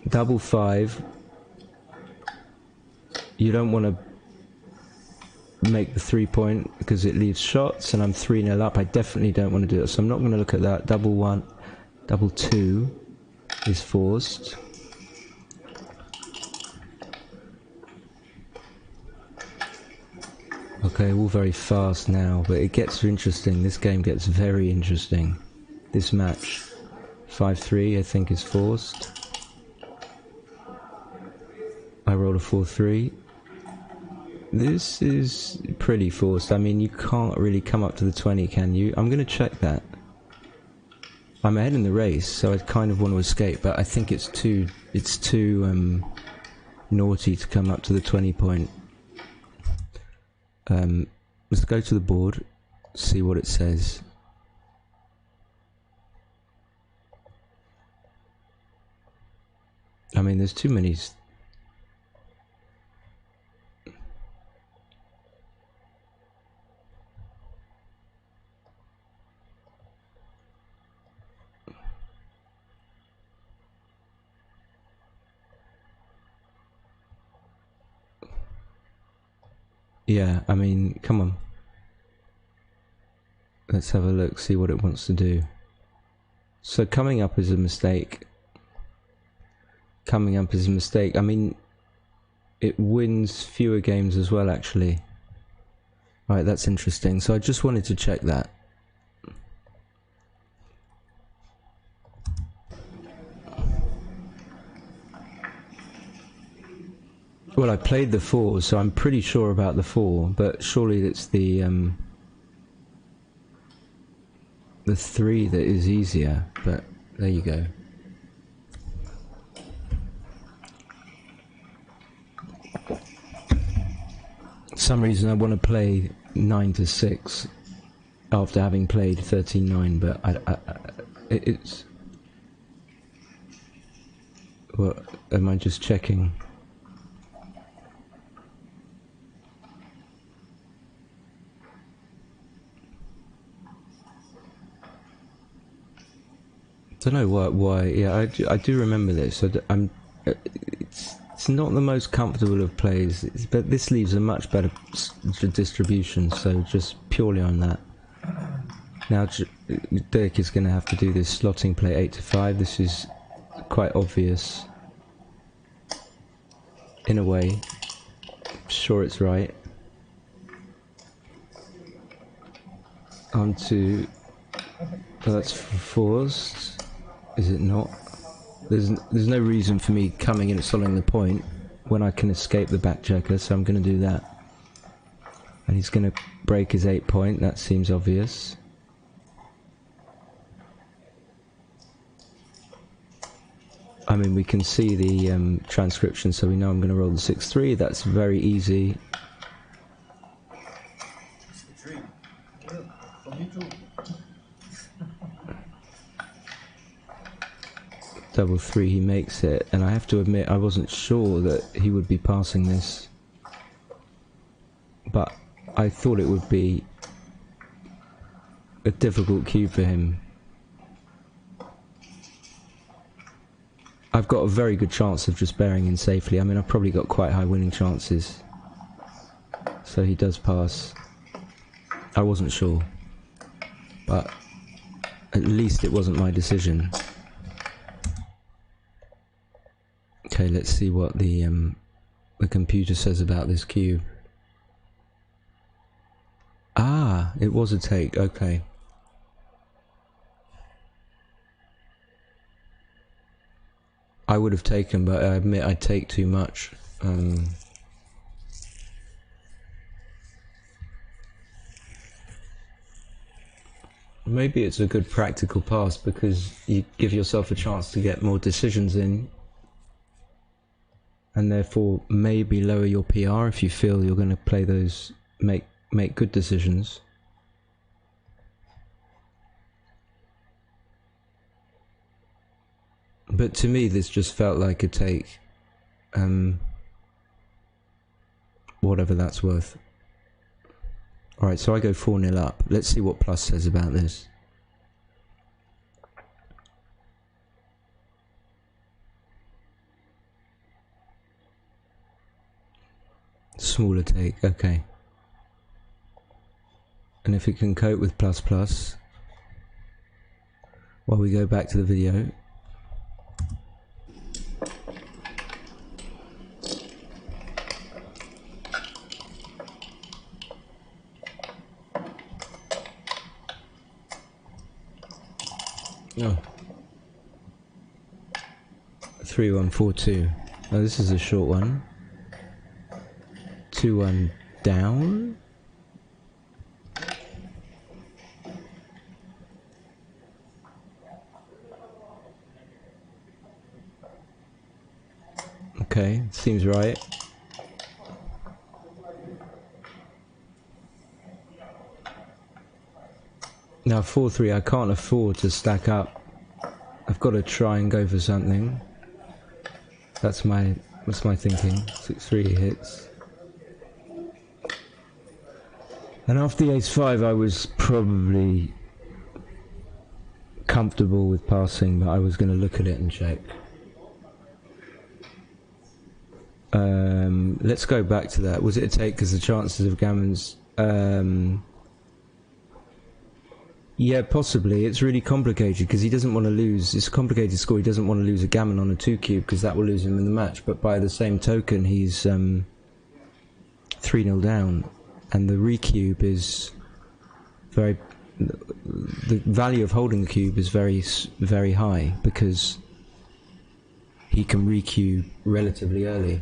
Double 5. You don't want to make the 3-point because it leaves shots, and I'm 3-0 up. I definitely don't want to do it, so I'm not going to look at that. Double 1, double 2 is forced. Okay, all very fast now, but it gets interesting. This game gets very interesting. This match. 5-3, I think, is forced. I rolled a 4-3. This is pretty forced. I mean, you can't really come up to the 20, can you? I'm going to check that. I'm ahead in the race, so I kind of want to escape, but I think it's too naughty to come up to the 20 point. Let's go to the board, see what it says. I mean, there's too many. Yeah, I mean, come on. Let's have a look, see what it wants to do. So coming up is a mistake. Coming up is a mistake. I mean, it wins fewer games as well, actually. Right, that's interesting. So I just wanted to check that. Well, I played the 4, so I'm pretty sure about the 4, but surely it's the 3 that is easier, but there you go. For some reason I want to play 9-6 after having played 13-9, but it's... What, am I just checking? I don't know why. Yeah, I do remember this. It's not the most comfortable of plays, but this leaves a much better distribution. So just purely on that. Now Dirk is going to have to do this slotting play 8-5. This is quite obvious. In a way, I'm sure it's right. On to. Oh, that's forced. Is it not? There's no reason for me coming in and solving the point when I can escape the back checker, so I'm going to do that. And he's going to break his 8 point. That seems obvious. I mean, we can see the transcription, so we know I'm going to roll the 6-3. That's very easy. It's the dream. Yeah, for me too. Double 3, he makes it, and I have to admit I wasn't sure that he would be passing this, but I thought it would be a difficult cue for him. I've got a very good chance of just bearing in safely. I mean, I've probably got quite high winning chances, so he does pass. I wasn't sure, but at least it wasn't my decision. Okay, let's see what the computer says about this cube. Ah, it was a take, okay. I would have taken, but I admit I take too much. Maybe it's a good practical pass because you give yourself a chance to get more decisions in, and therefore maybe lower your PR if you feel you're going to play those, make good decisions. But to me, this just felt like a take, whatever that's worth. Alright, so I go 4-0 up. Let's see what Plus says about this. Smaller take, okay. And if it can cope with Plus, while we go back to the video. Oh. 3-1-4-2. Oh, this is a short one. 2-1 down. Okay, seems right. Now 4-3, I can't afford to stack up. I've got to try and go for something. That's my thinking. 6-3 hits. And after the ace-5, I was probably comfortable with passing, but I was going to look at it and check. Let's go back to that. Was it a take because the chances of gammons... yeah, possibly. It's really complicated because he doesn't want to lose. It's a complicated score. He doesn't want to lose a gammon on a 2-cube because that will lose him in the match. But by the same token, he's 3-0 down. And the recube is very... The value of holding the cube is very, very high because he can recube relatively early.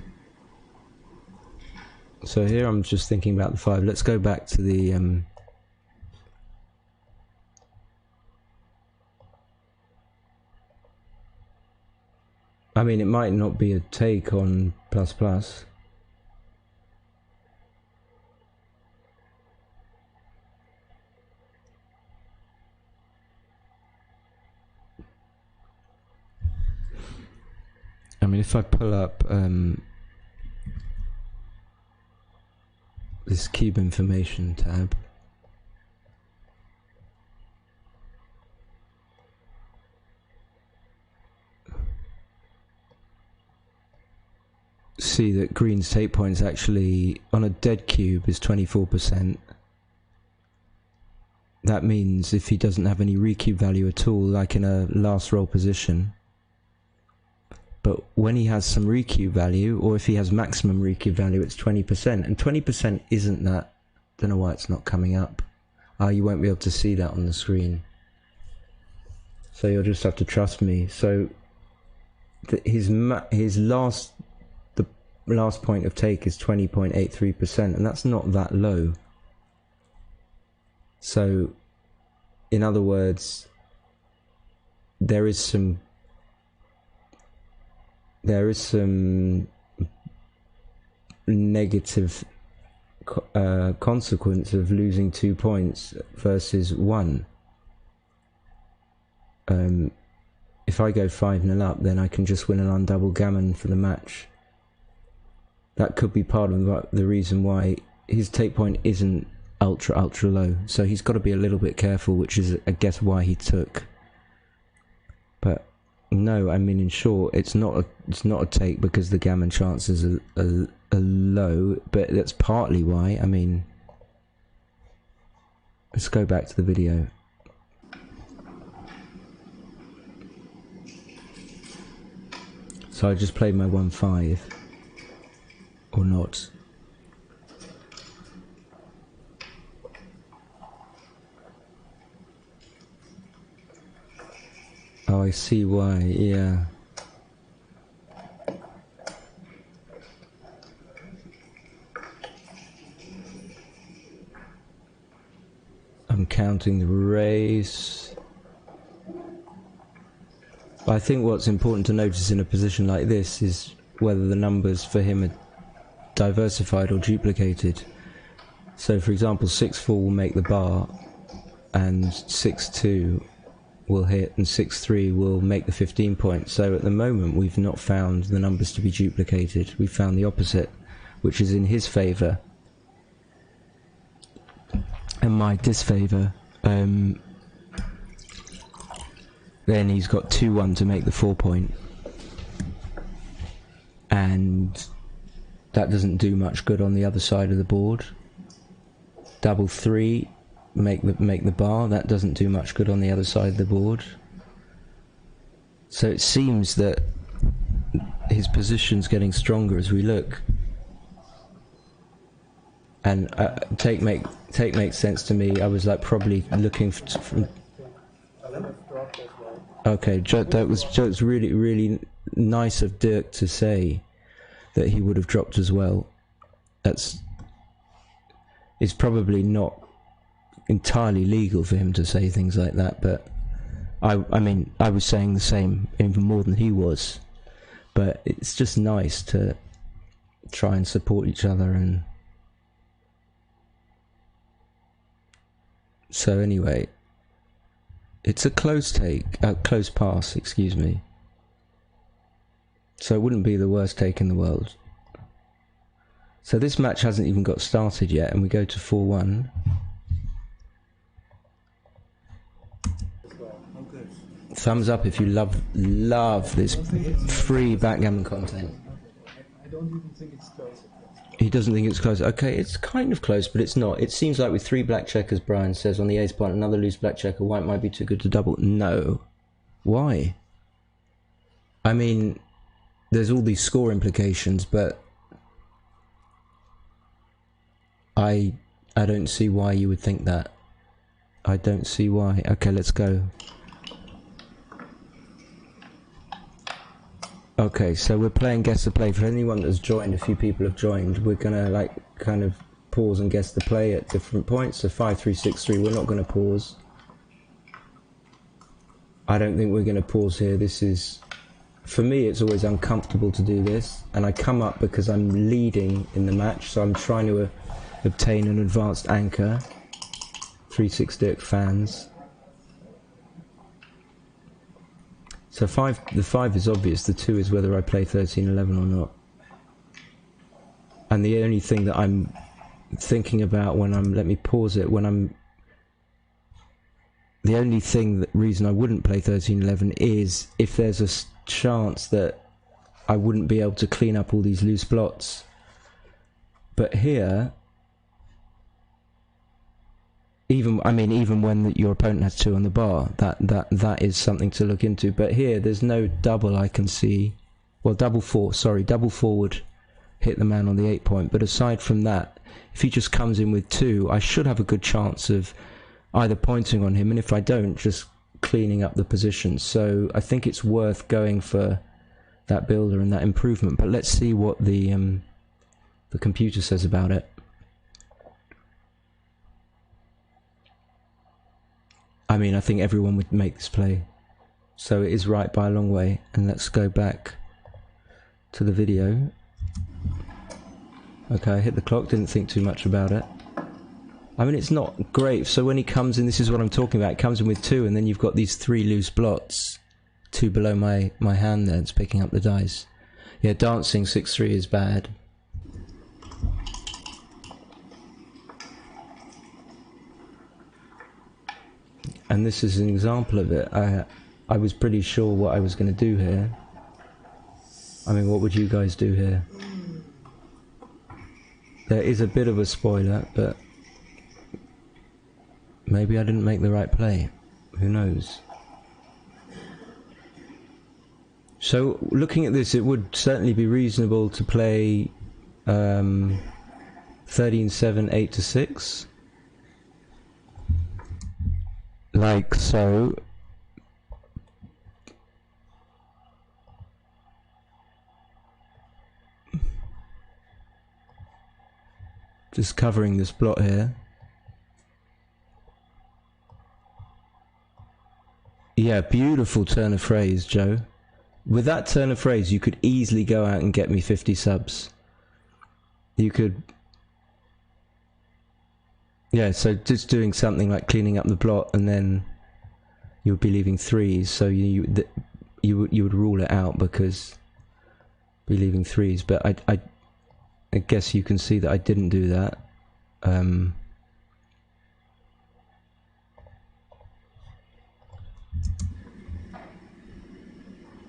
So here I'm just thinking about the 5. Let's go back to the... I mean, it might not be a take on Plus. I mean, if I pull up this cube information tab, see that green's take points actually on a dead cube is 24%. That means if he doesn't have any recube value at all, like in a last roll position, but when he has some recube value, or if he has maximum recube value, it's 20%, and 20% isn't that. Don't know why it's not coming up. You won't be able to see that on the screen, so you'll just have to trust me. So his last point of take is 20.83%, and that's not that low. So in other words, there is some negative consequence of losing 2 points versus 1. If I go 5-0 up, then I can just win an undouble gammon for the match. That could be part of the reason why his take point isn't ultra low. So he's got to be a little bit careful, which is, I guess, why he took. But no, I mean, in short, it's not a take because the gammon chances are low, but that's partly why. I mean, let's go back to the video. So I just played my 1-5, or not. Oh, I see why, yeah. counting the race. But I think what's important to notice in a position like this is whether the numbers for him are diversified or duplicated. So for example, 6-4 will make the bar, and 6-2 will hit, and 6-3 will make the 15 points. So at the moment we've not found the numbers to be duplicated. We've found the opposite, which is in his favour and my disfavour. Then he's got 2-1 to make the 4 point, and that doesn't do much good on the other side of the board. 3-3 make the bar, that doesn't do much good on the other side of the board. So it seems that his position's getting stronger as we look, and take makes sense to me. I was like probably looking for okay, that was really nice of Dirk to say that he would have dropped as well. It's probably not entirely legal for him to say things like that, but I mean I was saying the same, even more than he was. But it's just nice to try and support each other. And so anyway, it's a close close pass, excuse me. So it wouldn't be the worst take in the world. So this match hasn't even got started yet, and we go to 4-1. Thumbs up if you love this free backgammon content. I don't even think it's close. He doesn't think it's close. Okay, it's kind of close, but it's not. It seems like with 3 black checkers, Brian says, on the ace point, another loose black checker, white might be too good to double. No. Why? I mean, there's all these score implications, but I don't see why you would think that. I don't see why. Okay, let's go. Okay, so we're playing guess the play. For anyone that's joined, a few people have joined, we're gonna like kind of pause and guess the play at different points. So 5-3, 6-3, we're not gonna pause. I don't think we're gonna pause here. This is, for me, it's always uncomfortable to do this, and I come up because I'm leading in the match, so I'm trying to obtain an advanced anchor. 3-6 Dirk fans. So the 5 is obvious, the 2 is whether I play 13-11 or not. And the only thing that I'm thinking about when I'm, let me pause it, when I'm, the only reason I wouldn't play 13-11 is if there's a chance that I wouldn't be able to clean up all these loose blots. But here, even when your opponent has 2 on the bar, that is something to look into. But here, there's no double I can see. Well, double 4 would hit the man on the 8 point. But aside from that, if he just comes in with 2, I should have a good chance of either pointing on him, and if I don't, just cleaning up the position. So I think it's worth going for that builder and that improvement. But let's see what the computer says about it. I mean, I think everyone would make this play, so it is right by a long way. And let's go back to the video. Okay, I hit the clock, didn't think too much about it. I mean, it's not great. So when he comes in, this is what I'm talking about. It comes in with 2, and then you've got these 3 loose blots, 2 below my hand there. It's picking up the dice. Yeah, dancing 6-3 is bad. And this is an example of it. I was pretty sure what I was going to do here. I mean, what would you guys do here? There is a bit of a spoiler, but maybe I didn't make the right play. Who knows? So, looking at this, it would certainly be reasonable to play 13-7, 8-6. Like so. Just covering this blot here. Yeah, beautiful turn of phrase, Joe. With that turn of phrase, you could easily go out and get me 50 subs. You could... Yeah, so just doing something like cleaning up the plot, and then you would be leaving 3s, so you would rule it out because be leaving 3s. But I guess you can see that I didn't do that.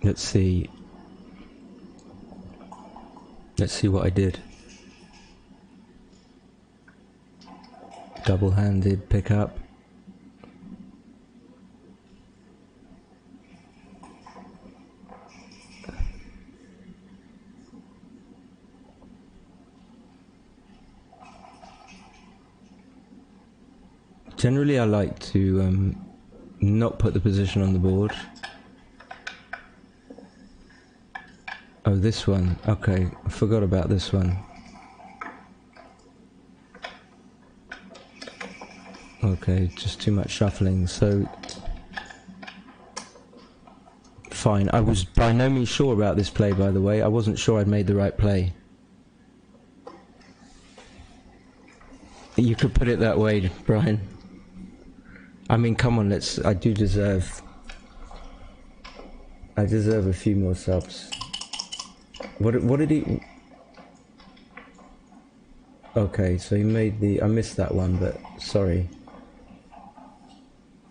Let's see. Let's see what I did. Double-handed pickup. Generally I like to not put the position on the board. Oh, this one. Okay, I forgot about this one. Okay, just too much shuffling, so... Fine, I was by no means sure about this play, by the way. I wasn't sure I'd made the right play. You could put it that way, Brian. I mean, come on, I deserve a few more subs. What did he... Okay, so he made the... I missed that one, but sorry.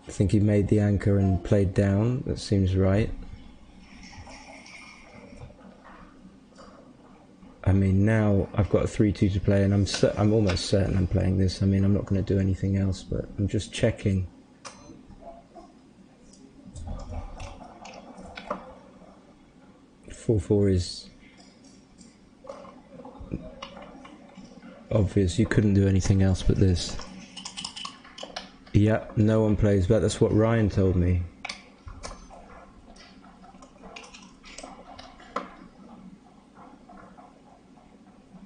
I think he made the anchor and played down. That seems right. I mean, now I've got a 3-2 to play, and I'm almost certain I'm playing this. I mean, I'm not going to do anything else, but I'm just checking. Four is obvious. You couldn't do anything else but this. Yeah, no one plays bet. That's what Ryan told me.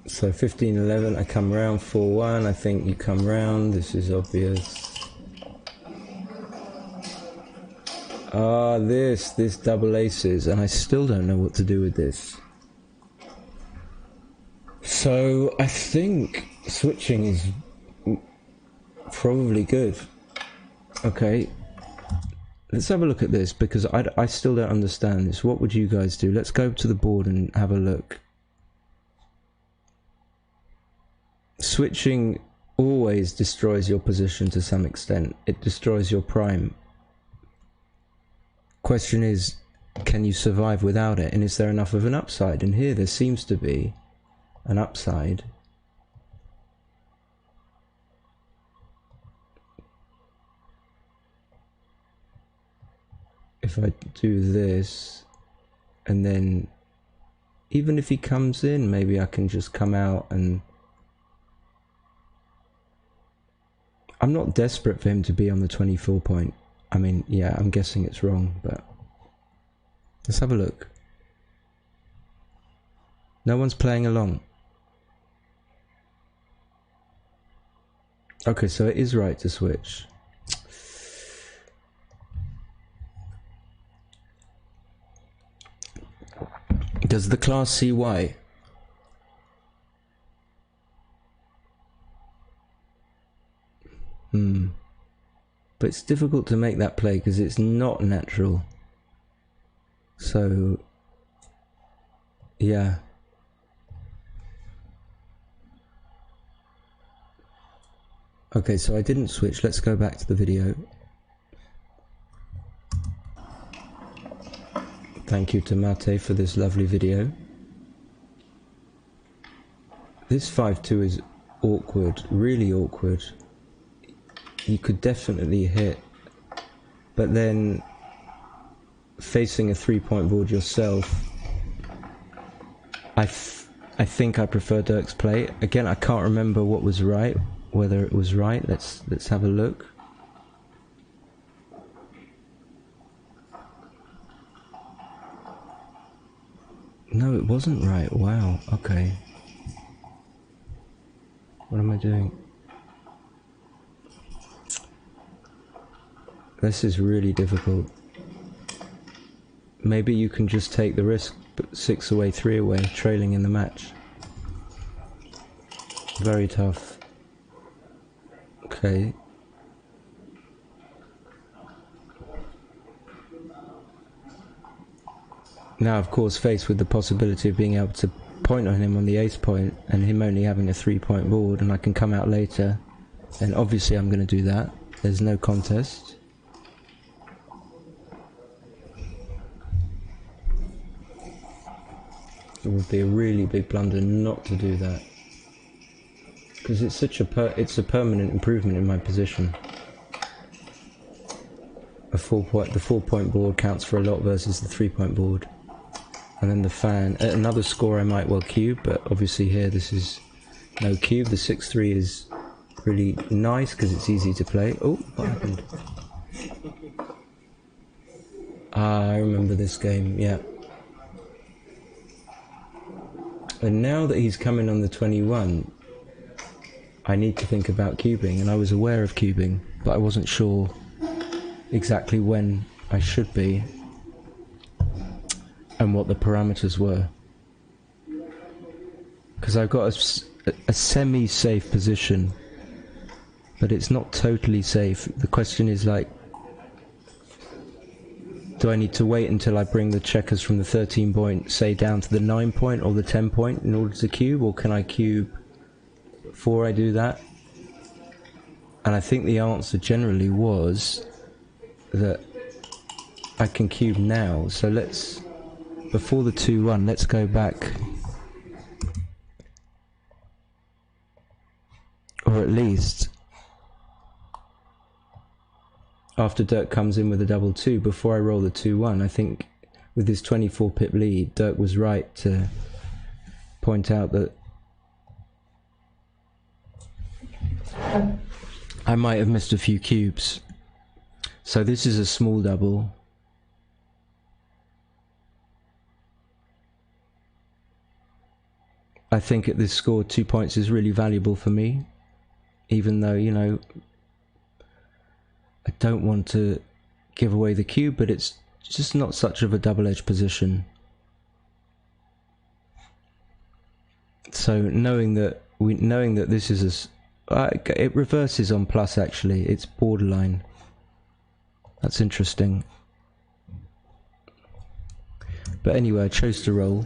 So 15-11, I come round 4-1. I think you come round. This is obvious. Ah, this double aces, and I still don't know what to do with this. So I think switching is probably good. Okay, let's have a look at this, because I still don't understand this. What would you guys do? Let's go to the board and have a look. Switching always destroys your position to some extent. It destroys your prime. Question is, can you survive without it? And is there enough of an upside? And here there seems to be an upside. If I do this, and then even if he comes in, maybe I can just come out and... I'm not desperate for him to be on the 24 point. I mean, yeah, I'm guessing it's wrong, but let's have a look. No one's playing along. Okay, so it is right to switch. Does the class see why? But it's difficult to make that play because it's not natural. So, yeah. Okay, so I didn't switch. Let's go back to the video. Thank you to Mate for this lovely video. This 5-2 is awkward, really awkward. You could definitely hit, but then facing a 3-point board yourself, I think I prefer Dirk's play. Again, I can't remember what was right, whether it was right. Let's have a look. No, it wasn't right. Wow, okay. What am I doing? This is really difficult. maybe you can just take the risk, but 6 away, 3 away, trailing in the match. Very tough. Okay. Now, of course, faced with the possibility of being able to point on him on the ace point, and him only having a 3-point board, and I can come out later, then obviously I'm going to do that. There's no contest. It would be a really big blunder not to do that, because it's such a it's a permanent improvement in my position. The 4-point board counts for a lot versus the 3-point board. And then the fan, at another score I might well cube, but obviously here this is no cube. The 6-3 is really nice because it's easy to play. Oh, what happened? Ah, I remember this game, yeah. And now that he's coming on the 21, I need to think about cubing, and I was aware of cubing, but I wasn't sure exactly when I should be and what the parameters were, because I've got a semi-safe position, but it's not totally safe. The question is, like, do I need to wait until I bring the checkers from the 13-point, say, down to the 9-point or the 10-point in order to cube, or can I cube before I do that? And I think the answer generally was that I can cube now. So let's, before the 2-1, let's go back, or at least after Dirk comes in with a double 2, before I roll the 2-1, I think with his 24 pip lead, Dirk was right to point out that I might have missed a few cubes. So this is a small double. I think at this score 2 points is really valuable for me, even though, you know, I don't want to give away the cube, but it's just not such of a double-edged position. So knowing that this is it reverses on plus, actually. It's borderline. That's interesting. But anyway, I chose to roll.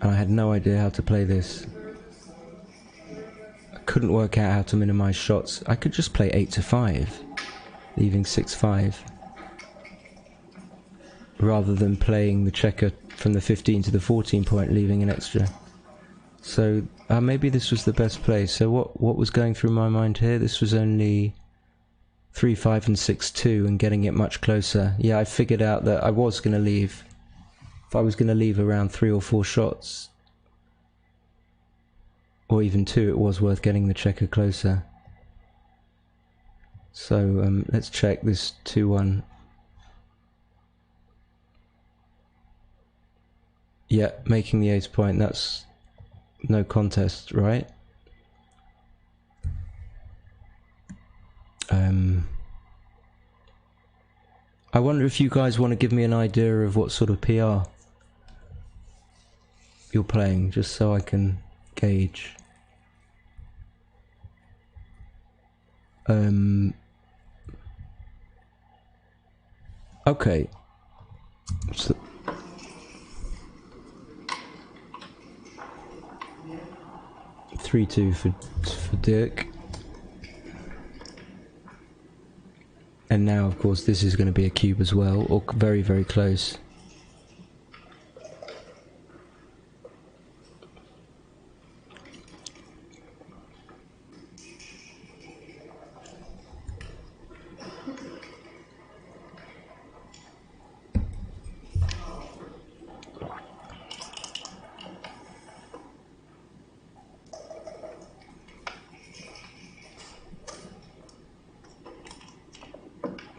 And I had no idea how to play this. I couldn't work out how to minimize shots. I could just play 8-5, leaving 6-5. Rather than playing the checker from the 15 to the 14 point, leaving an extra. So maybe this was the best play. So what was going through my mind here? This was only 3-5 and 6-2 and getting it much closer. Yeah, I figured out that I was going to leave. If I was going to leave around 3 or 4 shots, or even 2, it was worth getting the checker closer. So let's check this 2-1. Yeah, making the ace point, that's no contest, right? I wonder if you guys want to give me an idea of what sort of PR you're playing, just so I can gauge. Okay. So 3-2 for Dirk. And now, of course, this is going to be a cube as well, or very, very close.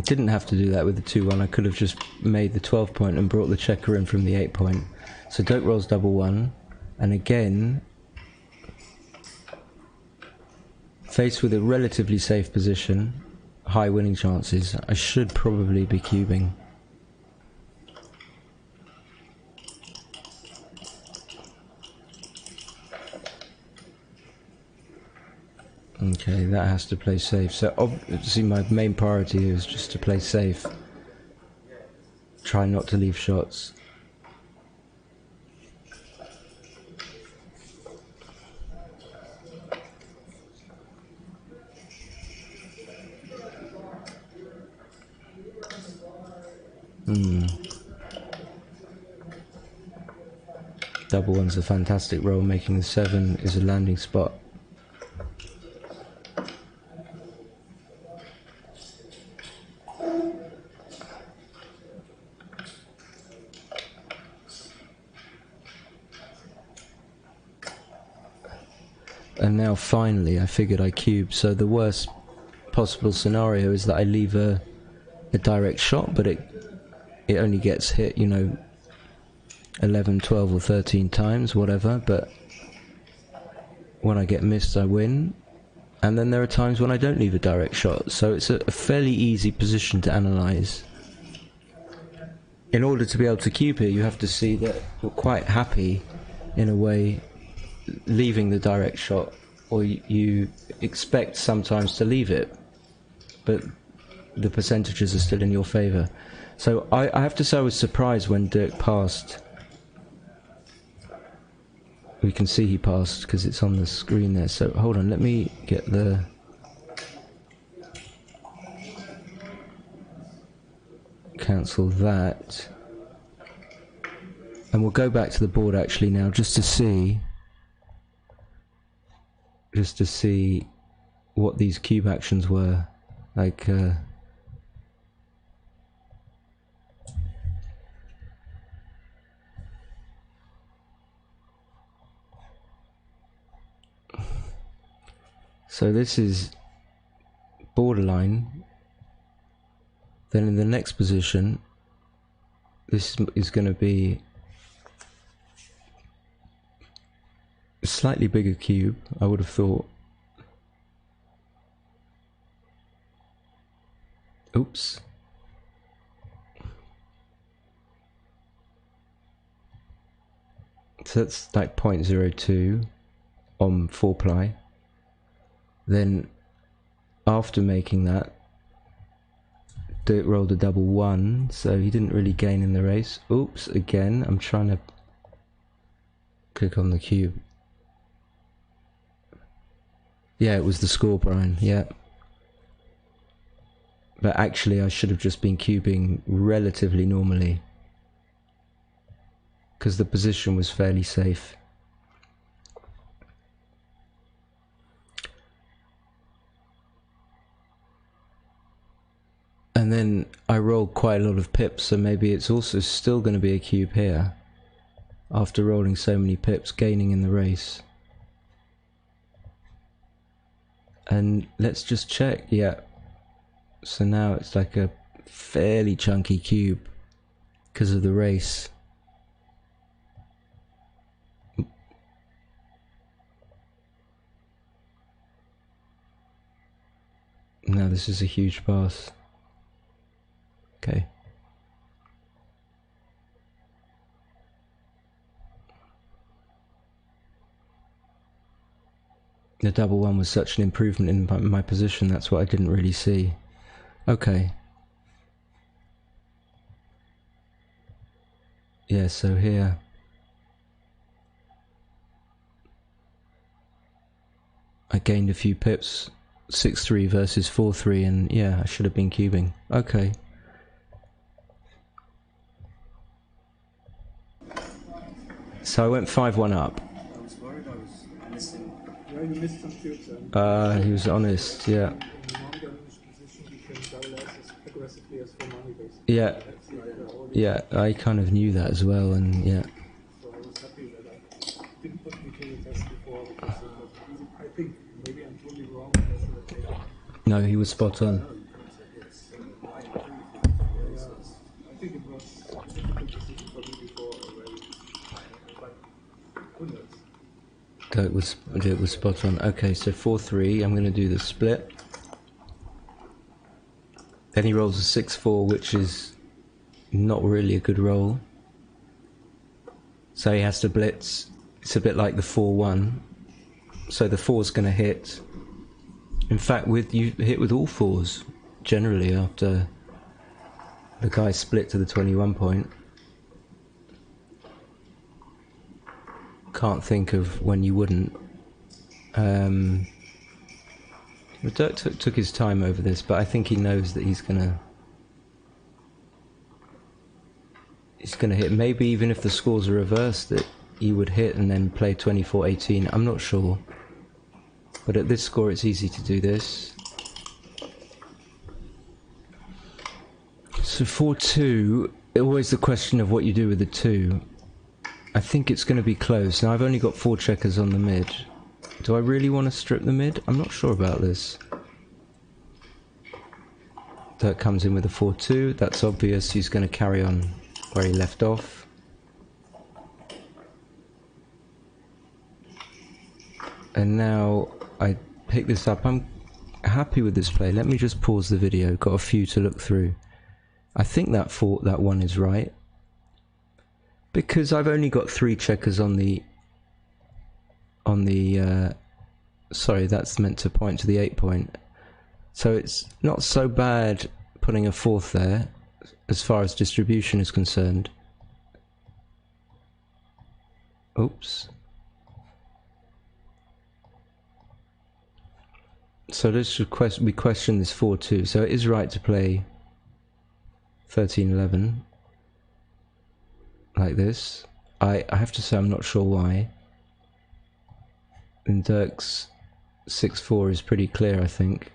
Didn't have to do that with the 2-1. I could have just made the 12 point and brought the checker in from the 8 point. So Dirk rolls double 1, and again Faced with a relatively safe position, high winning chances, I should probably be cubing. Okay, that has to play safe. So obviously my main priority is just to play safe. Try not to leave shots. Double one's a fantastic roll, making the 7 is a landing spot. And now finally I figured I cubed, so the worst possible scenario is that I leave a direct shot, but it only gets hit, you know, 11, 12 or 13 times, whatever, but when I get missed I win. And then there are times when I don't leave a direct shot, so it's a fairly easy position to analyse. In order to be able to cube here, you have to see that you're quite happy, in a way, leaving the direct shot, or you expect sometimes to leave it, but the percentages are still in your favour. So I have to say I was surprised when Dirk passed. We can see he passed because it's on the screen there, so hold on, let me get the... cancel that. And we'll go back to the board actually now, just to see what these cube actions were. Like, so this is borderline. Then in the next position, this is going to be a slightly bigger cube, I would have thought. Oops. So that's like 0.02 on 4-ply. Then after making that, Dirk rolled a double 1, so he didn't really gain in the race. Oops, again, I'm trying to click on the cube. Yeah, it was the score, Brian, yeah. But actually I should have just been cubing relatively normally, because the position was fairly safe. And then I rolled quite a lot of pips, so maybe it's also still going to be a cube here, after rolling so many pips, gaining in the race. And let's just check, yeah. So now it's like a fairly chunky cube, because of the race. Now this is a huge pass. Okay. The double 1 was such an improvement in my position, that's what I didn't really see. Okay. Yeah, so here I gained a few pips, 6-3 versus 4-3, and yeah, I should have been cubing. Okay. So I went 5-1 up. I was worried I was missing. Yeah, you missed some cubes. And He was honest, yeah. in non-damaged position, you can double as aggressively as for money, basically. Yeah, That's like all yeah, I kind of knew that as well, and yeah. So I was happy that I didn't put me to the test before, because it was easy. I think maybe I'm totally wrong. I should have taken it. No, he was spot on. I think it was a difficult decision for me before already. But who knows? Dirk was spot on. Okay, so 4-3. I'm going to do the split. Then he rolls a 6-4, which is not really a good roll. So he has to blitz. It's a bit like the 4-1. So the 4's going to hit. In fact, you hit with all 4s generally after the guy split to the 21 point. Can't think of when you wouldn't. Dirk took his time over this, but I think he knows that he's gonna hit. Maybe even if the scores are reversed, that he would hit and then play 24-18. I'm not sure, but at this score, it's easy to do this. So 4-2. Always the question of what you do with the 2. I think it's going to be close. Now I've only got 4 checkers on the mid. Do I really want to strip the mid? I'm not sure about this. Dirk comes in with a 4-2. That's obvious. He's going to carry on where he left off. And now I pick this up. I'm happy with this play. Let me just pause the video. Got a few to look through. I think that 1 is right. Because I've only got 3 checkers on the sorry, that's meant to point to the 8 point. So it's not so bad putting a 4th there as far as distribution is concerned. Oops. So let's we question this 4-2. So it is right to play 13-11 like this. I have to say I'm not sure why. And Dirk's 6-4 is pretty clear, I think.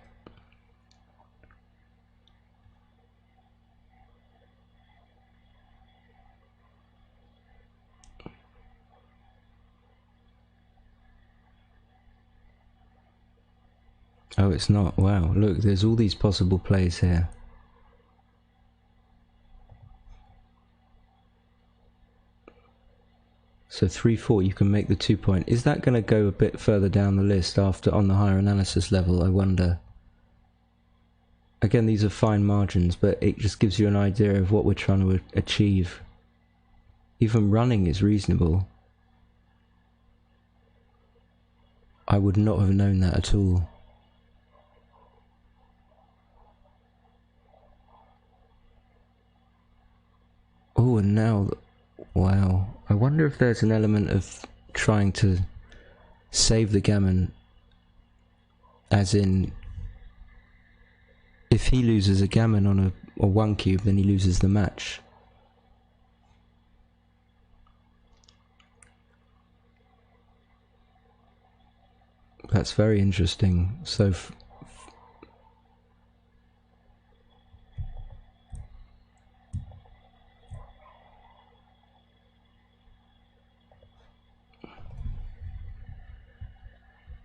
Oh, it's not. Wow, look, there's all these possible plays here. So 3-4, you can make the 2 point. Is that going to go a bit further down the list after on the higher analysis level, I wonder? Again, these are fine margins, but it just gives you an idea of what we're trying to achieve. Even running is reasonable. I would not have known that at all. Oh, and now, wow. I wonder if there's an element of trying to save the gammon, as in, if he loses a gammon on a 1 cube, then he loses the match. That's very interesting. So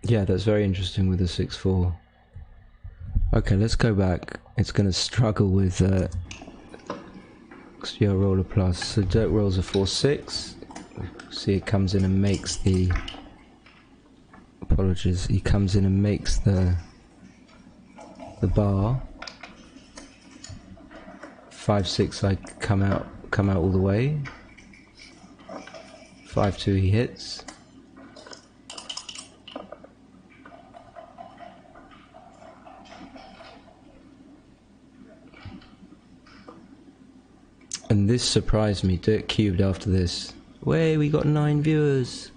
yeah, that's very interesting with the 6-4. Okay, let's go back. It's going to struggle with XGR roller plus. So Dirk rolls a 4-6. See, it comes in and makes the... Apologies. He comes in and makes the bar. 5-6, I come out all the way. 5-2, he hits. And this surprised me. Dirk cubed after this. Way, we got 9 viewers.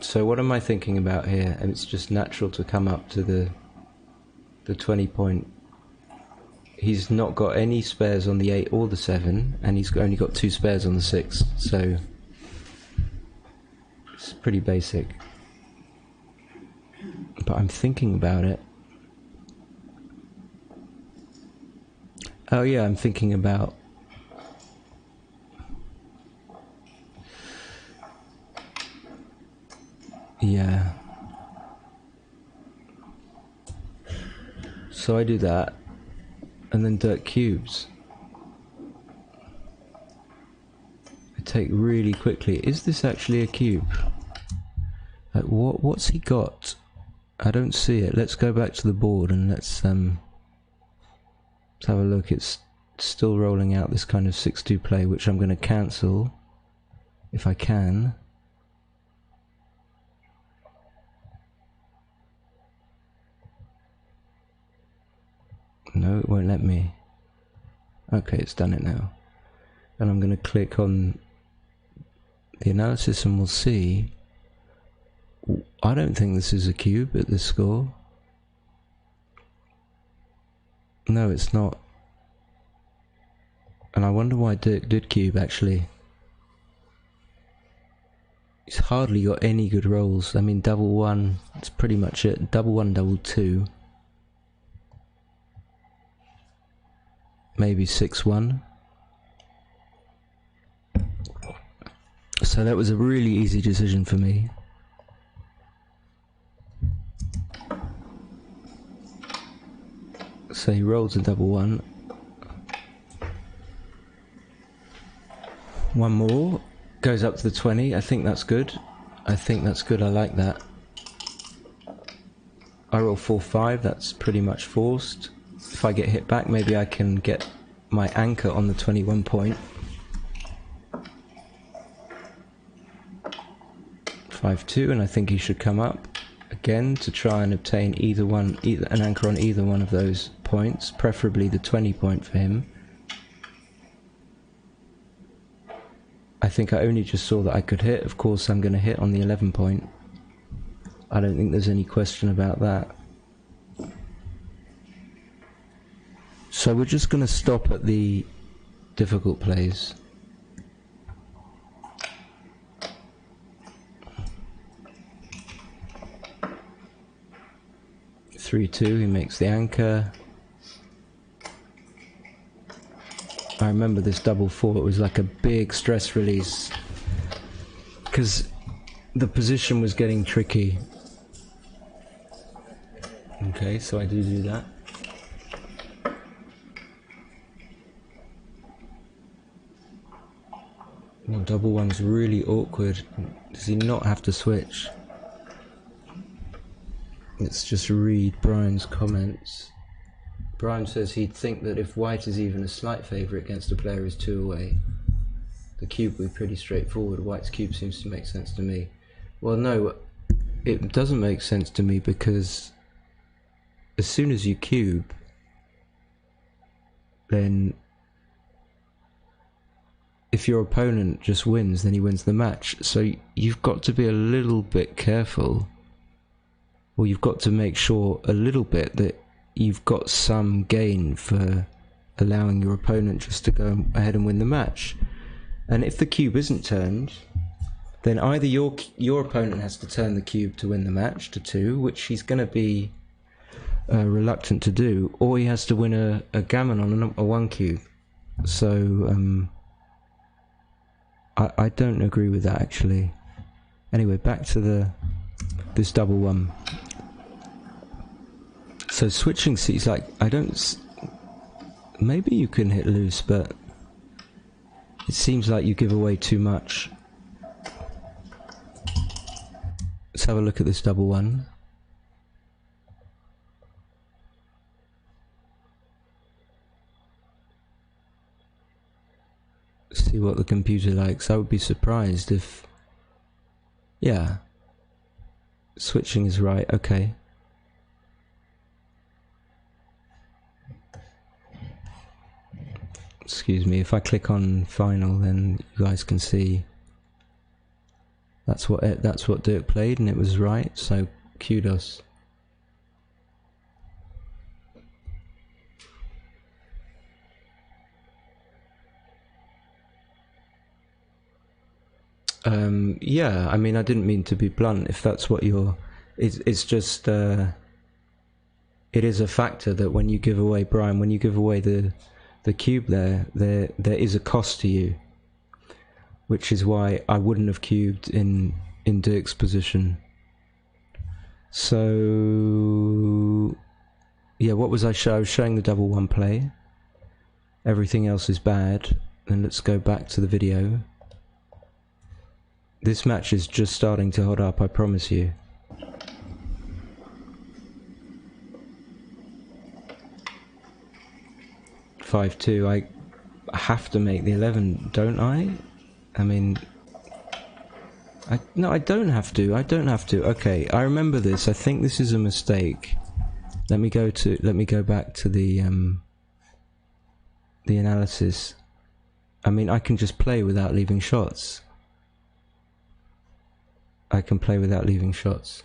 So what am I thinking about here? And it's just natural to come up to the 20 point. He's not got any spares on the 8 or the 7, and he's only got 2 spares on the 6. So it's pretty basic. But I'm thinking about it. Oh yeah, I'm thinking about... Yeah. So I do that, and then Dirk cubes. take really quickly. Is this actually a cube? Like, what's he got? I don't see it. Let's go back to the board and let's have a look. It's still rolling out this kind of 6-2 play, which I'm going to cancel if I can. No, it won't let me. Okay, it's done it now. And I'm going to click on the analysis and we'll see. I don't think this is a cube at this score. No, it's not. And I wonder why Dirk did cube, actually. He's hardly got any good rolls. I mean, double one, that's pretty much it. Double one, double two. Maybe 6-1. So that was a really easy decision for me. So he rolls a double one. One more. Goes up to the 20. I think that's good. I think that's good. I like that. I roll 4-5. That's pretty much forced. If I get hit back, maybe I can get my anchor on the 21 point. 5-2, and I think he should come up again to try and obtain an anchor on either one of those points, preferably the 20 point for him. I think I only just saw that I could hit. Of course, I'm going to hit on the 11 point. I don't think there's any question about that. So we're just going to stop at the difficult plays. He makes the anchor. I remember this double four, it was like a big stress release because the position was getting tricky. Okay, so I do that. Oh, double one's really awkward. Does he not have to switch? Let's just read Brian's comments. Brian says he'd think that if white is even a slight favourite against a player is 2 away, the cube would be pretty straightforward. White's cube seems to make sense to me. Well, no, it doesn't make sense to me because as soon as you cube, then if your opponent just wins, then he wins the match. So you've got to be a little bit careful. Well, you've got to make sure a little bit that you've got some gain for allowing your opponent just to go ahead and win the match. And if the cube isn't turned, then either your opponent has to turn the cube to win the match to 2, which he's going to be reluctant to do, or he has to win a gammon on a 1 cube. So I don't agree with that, actually. Anyway, back to this double one. So switching seats, like, maybe you can hit loose, but it seems like you give away too much. Let's have a look at this double one. See what the computer likes. I would be surprised if... Yeah. Switching is right, okay. Excuse me, if I click on final, then you guys can see that's what Dirk played, and it was right, so kudos. Yeah, I mean, I didn't mean to be blunt. If that's what it's just it is a factor that when you give away, Brian, when you give away the cube there is a cost to you, which is why I wouldn't have cubed in Dirk's position. So yeah, what was I showing? I was showing the double one play. Everything else is bad. And let's go back to the video. This match is just starting to hold up, I promise you. (5-2). I have to make the 11, don't I? I mean, no, I don't have to. I don't have to. Okay, I remember this. I think this is a mistake. Let me go back to the analysis. I mean, I can just play without leaving shots. I can play without leaving shots.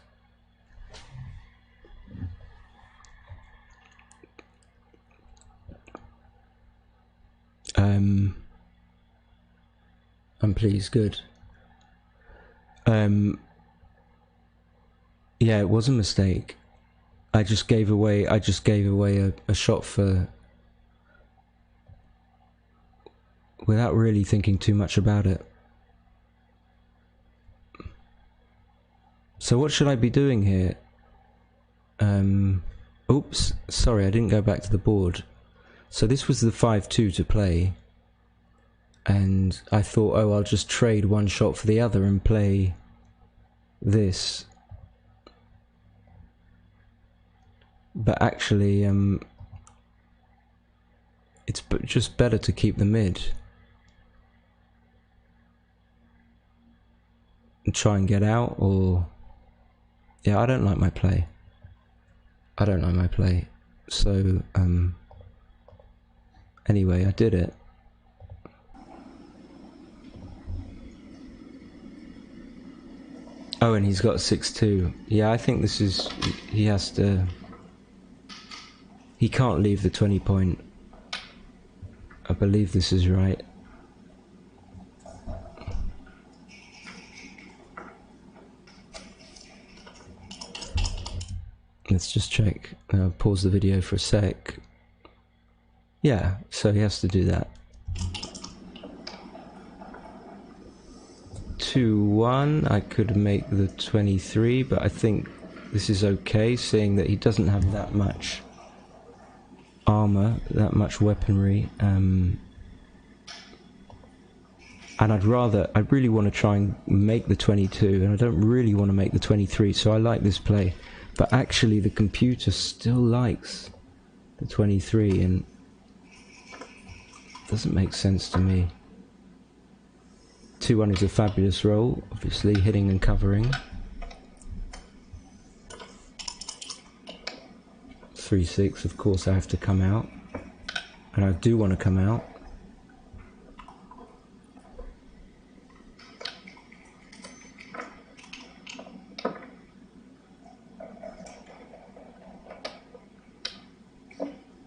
I'm pleased. Good. Yeah, it was a mistake. I just gave away a shot for without really thinking too much about it. So what should I be doing here? Oops, sorry, I didn't go back to the board. So this was the 5-2 to play. And I thought, oh, I'll just trade one shot for the other and play this. But actually, it's just better to keep the mid. And try and get out, or... Yeah, I don't like my play. I don't like my play. So, anyway, I did it. Oh, and he's got 6-2. Yeah, I think this is... He has to... He can't leave the 20 point. I believe this is right. Let's just check. Pause the video for a sec. Yeah, so he has to do that. 2-1. I could make the 23, but I think this is okay, seeing that he doesn't have that much armor, that much weaponry. And I really want to try and make the 22, and I don't really want to make the 23, so I like this play. But actually the computer still likes the 23, and it doesn't make sense to me. 2-1 is a fabulous roll, obviously hitting and covering. 3-6, of course I have to come out, and I do want to come out.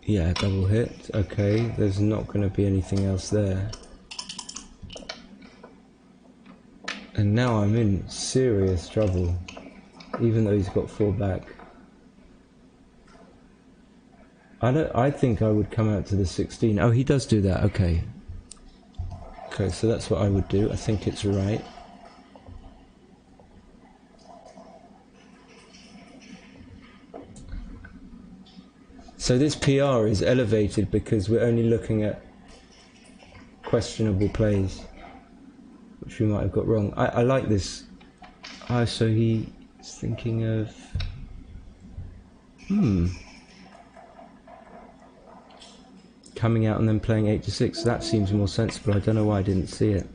Yeah, double hit. Okay, there's not going to be anything else there. And now I'm in serious trouble, even though he's got 4 back. I think I would come out to the 16. Oh, he does do that. Okay. Okay, so that's what I would do. I think it's right. So this PR is elevated because we're only looking at questionable plays, which we might have got wrong. I like this. Oh, so he's thinking of... coming out and then playing 8-6. That seems more sensible. I don't know why I didn't see it.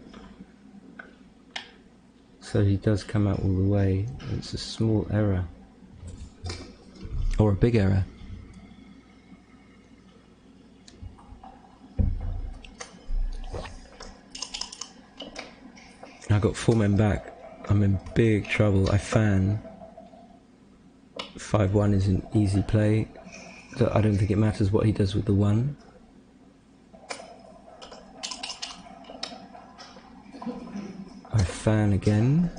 So he does come out all the way. It's a small error. Or a big error. I got 4 men back. I'm in big trouble. I fan. 5-1 is an easy play. So I don't think it matters what he does with the 1. I fan again.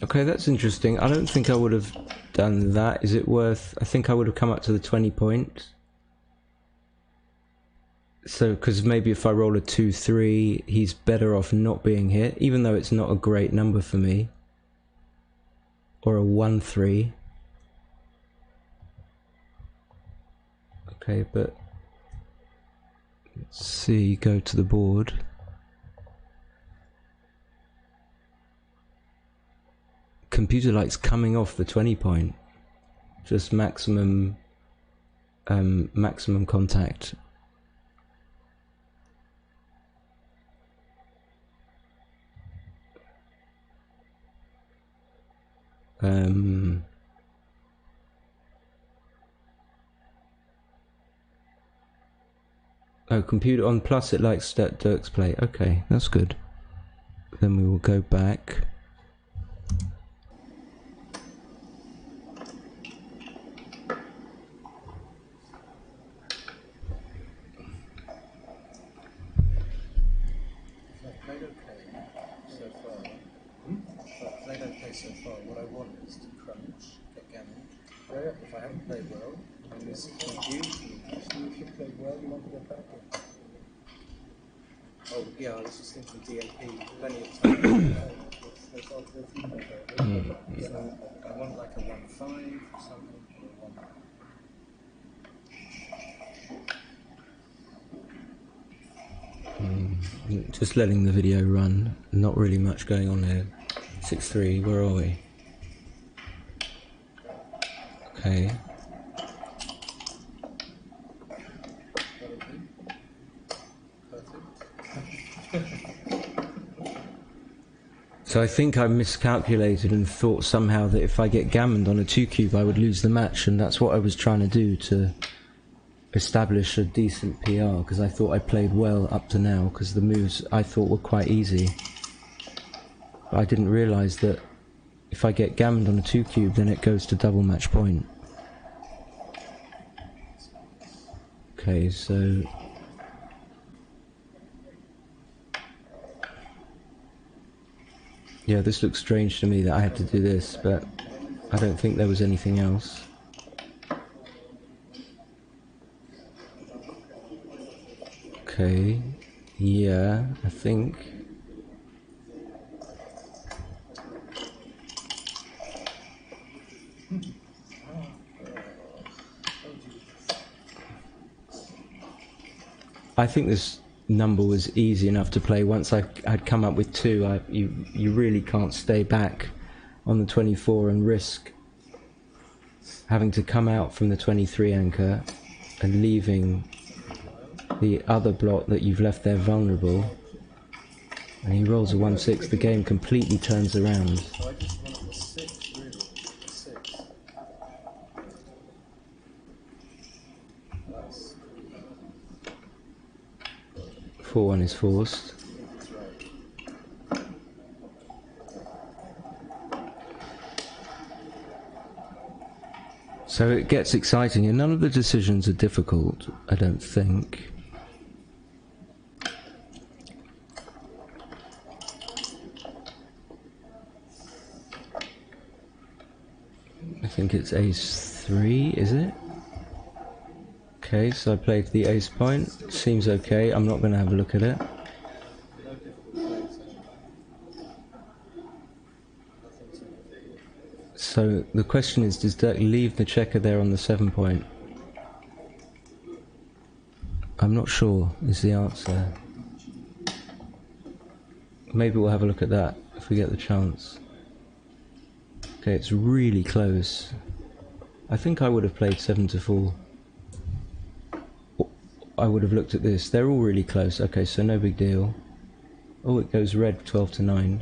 Okay, that's interesting. I don't think I would have done that. Is it worth... I think I would have come up to the 20 point. So, because maybe if I roll a 2-3, he's better off not being hit, even though it's not a great number for me. Or a 1-3. Okay, but let's see, go to the board. Computer lights coming off the 20 point. Just maximum maximum contact. Oh, computer on plus it likes Dirk's play. Okay, that's good. Then we will go back. I've played okay so far. I've played okay so far. What I want is to crunch, get gammon. If I haven't played well, and this is confusing. Actually, if you play well, you want to get back in. Oh, yeah, I was just thinking DMP, plenty of time. So I want like a 1-5 or something, or a 1. Just letting the video run. Not really much going on here. 6-3, where are we? Okay. So I think I miscalculated and thought somehow that if I get gammoned on a 2 cube I would lose the match, and that's what I was trying to do to establish a decent PR, because I thought I played well up to now, because the moves I thought were quite easy. But I didn't realise that if I get gammoned on a 2 cube then it goes to double match point. Okay, so yeah, this looks strange to me that I had to do this, but I don't think there was anything else. Okay, yeah, I think. I think this number was easy enough to play. Once I'd come up with 2, you really can't stay back on the 24 and risk having to come out from the 23 anchor and leaving the other block that you've left there vulnerable. And he rolls a 1-6, the game completely turns around. So I just want a 6, really. A 6. That's 4-1 is forced. that's right. So it gets exciting, and none of the decisions are difficult, I don't think. I think it's ace 3, is it? Okay, so I played the ace point. Seems okay. I'm not going to have a look at it. No difficult plays. Nothing too difficult. So the question is, does Dirk leave the checker there on the 7 point? I'm not sure is the answer. Maybe we'll have a look at that if we get the chance. Okay, it's really close. I think I would have played 7-4. I would have looked at this. They're all really close. Okay, so no big deal. Oh, it goes red 12-9.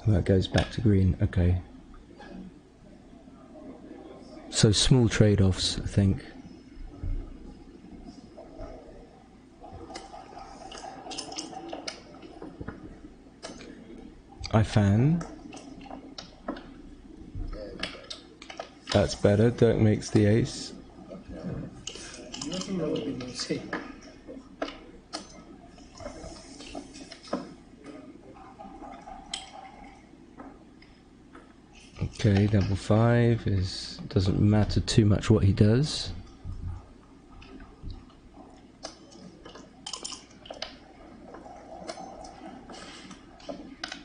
Well, it goes back to green. Okay. So small trade-offs, I think. I fan. That's better. Dirk makes the ace. You reckon that would be more safe? Okay, double 5 is doesn't matter too much what he does.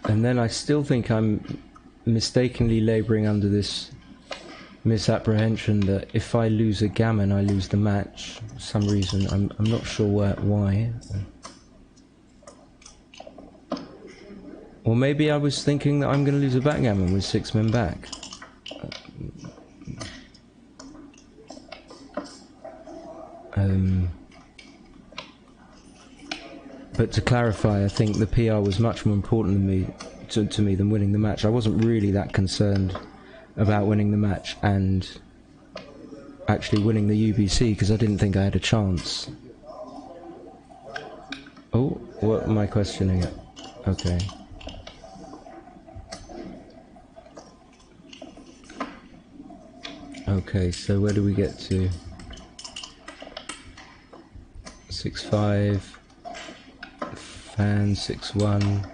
And then I still think I'm mistakenly labouring under this misapprehension that if I lose a gammon, I lose the match. For some reason, I'm not sure why. Or maybe I was thinking that I'm going to lose a backgammon with 6 men back. But to clarify, I think the PR was much more important to me than winning the match. I wasn't really that concerned about winning the match and actually winning the UBC because I didn't think I had a chance. Oh, what am I questioning it? Okay. Okay, so where do we get to? 6-5, fan 6-1.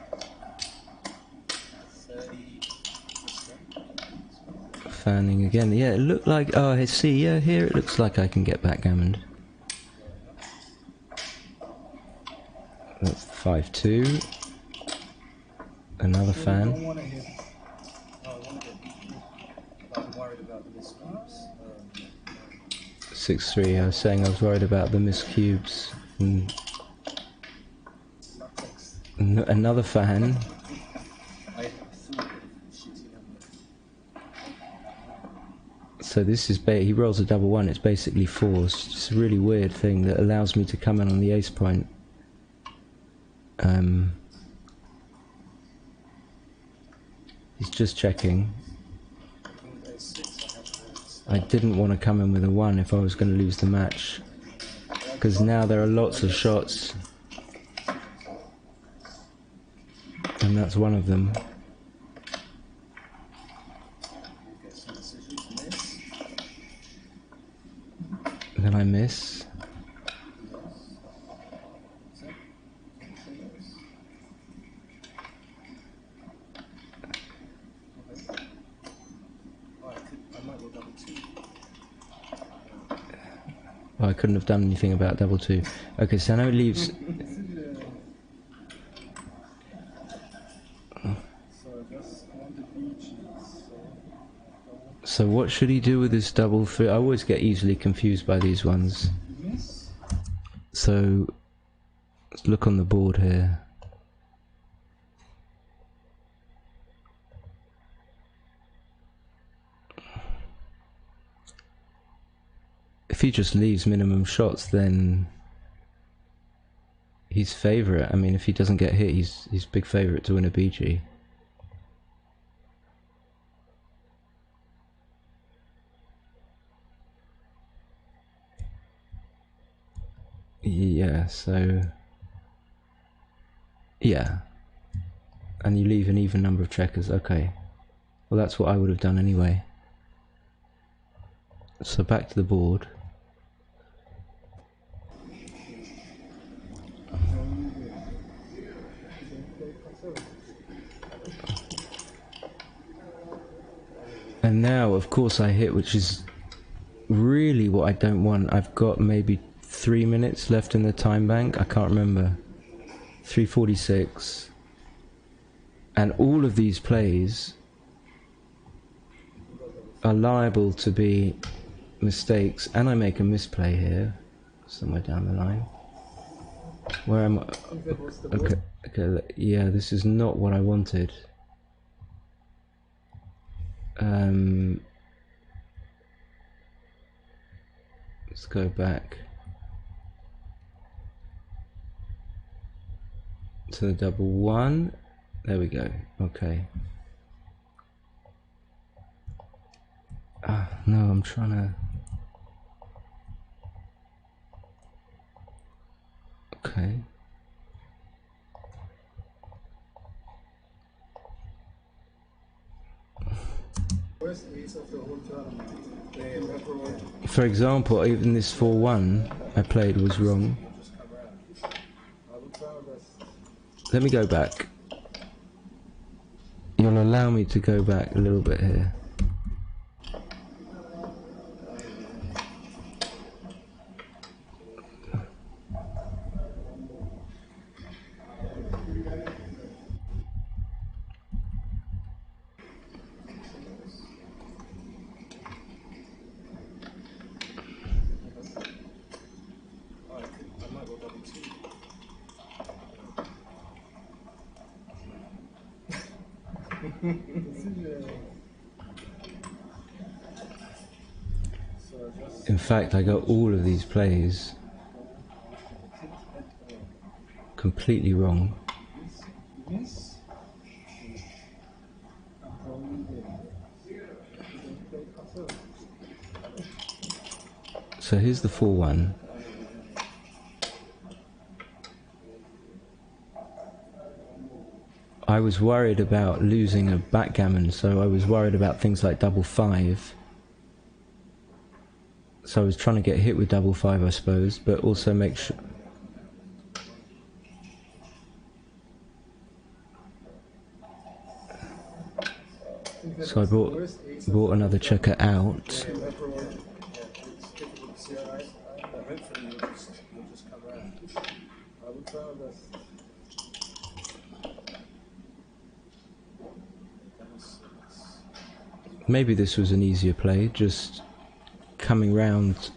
Fanning again. Yeah, it looked like. Oh, I see. Yeah, here it looks like I can get backgammoned. 5-2. Another fan. 6-3. I was saying I was worried about the missed cubes. Another fan. So this is he rolls a double 1. It's basically forced. It's a really weird thing that allows me to come in on the ace point. He's just checking. I didn't want to come in with a 1 if I was going to lose the match, because now there are lots of shots, and that's one of them. Then I miss. Oh, I couldn't have done anything about double 2. Okay, so now it leaves. So what should he do with this double 3? I always get easily confused by these ones. So let's look on the board here. If he just leaves minimum shots, then he's favourite. I mean, if he doesn't get hit, he's big favourite to win a BG. Yeah, so yeah, and you leave an even number of checkers. Okay, well that's what I would have done anyway. So back to the board. And now, of course, I hit, which is really what I don't want. I've got maybe 3 minutes left in the time bank. I can't remember. 3:46. And all of these plays are liable to be mistakes. And I make a misplay here, somewhere down the line. Where am I? Okay, yeah, this is not what I wanted. Let's go back to the double 1. There we go. Okay. No, I'm trying to. Okay. For example, even this 4-1 I played was wrong. Let me go back. You'll allow me to go back a little bit here. In fact, I got all of these plays completely wrong. So here's the 4-1. I was worried about losing a backgammon, so I was worried about things like double 5. So I was trying to get hit with double 5, I suppose, but also make sure. So I brought another checker out. Maybe this was an easier play, just coming round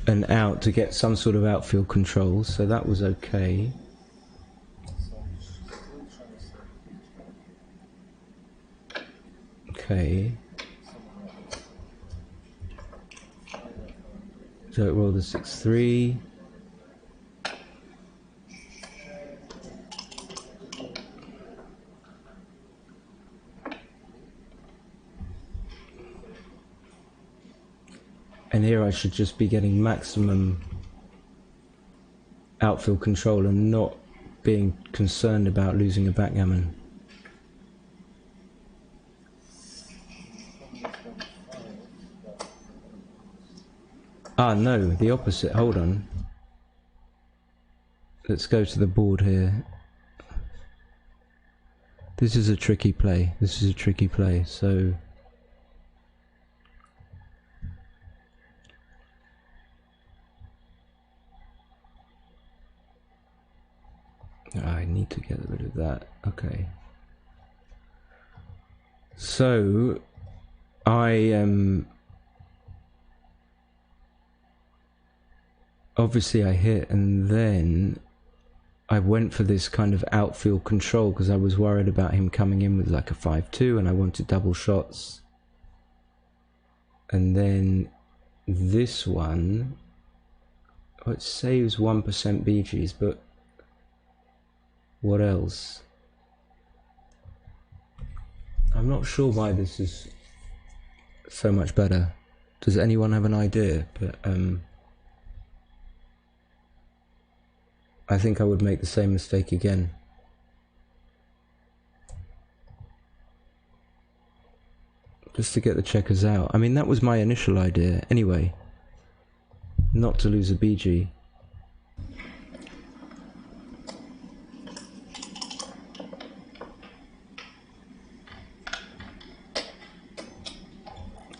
and out to get some sort of outfield control, so that was okay. Okay. Dirk rolled a 6-3. And here I should just be getting maximum outfield control and not being concerned about losing a backgammon. Ah, no, the opposite. Hold on. Let's go to the board here. This is a tricky play. This is a tricky play, so... I need to get rid of that. Okay. So, obviously I hit, and then I went for this kind of outfield control because I was worried about him coming in with like a 5-2 and I wanted double shots. And then this one, oh, it saves 1% BGs, but what else? I'm not sure why this is so much better. Does anyone have an idea? But I think I would make the same mistake again. Just to get the checkers out. I mean, that was my initial idea anyway. Not to lose a BG.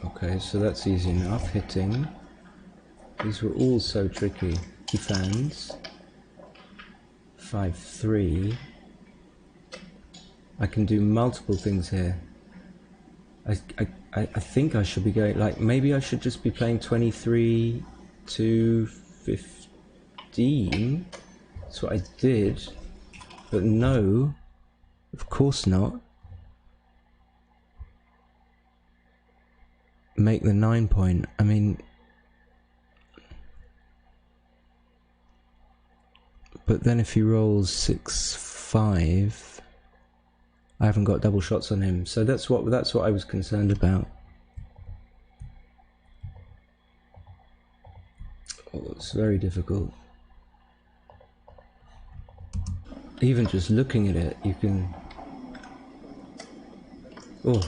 Okay, so that's easy enough, hitting. These were all so tricky. He fans. 5-3. I can do multiple things here. I think I should be going, like, maybe I should just be playing 23 to 15. That's what I did. But no, of course not. Make the 9 point. I mean, but then if he rolls 6-5, I haven't got double shots on him. So that's what I was concerned about. Oh, it's very difficult. Even just looking at it, you can. Oh.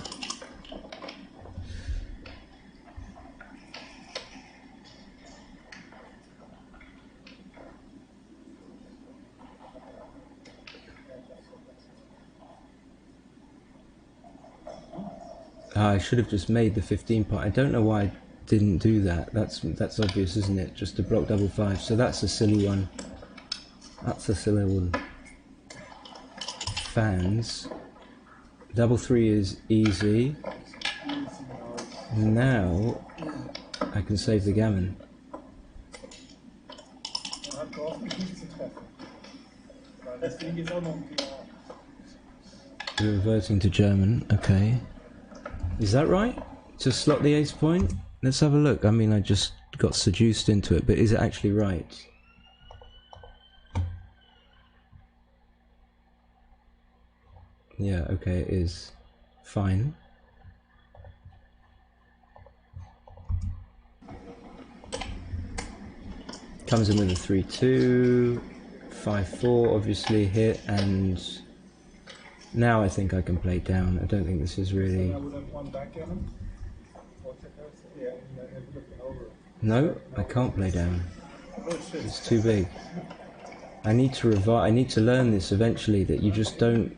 I should have just made the 15 part. I don't know why I didn't do that. That's obvious, isn't it? Just to block double 5. So that's a silly one. That's a silly one. Fans. Double 3 is easy. Now I can save the gammon. Reverting to German, okay. Is that right? To slot the ace point? Let's have a look. I mean, I just got seduced into it, but is it actually right? Yeah, okay, it is. Fine. Comes in with a 3-2, 5-4, obviously hit, and now I think I can play down. I don't think this is really... No, I can't play down. It's too big. I need to revise. I need to learn this eventually, that you just don't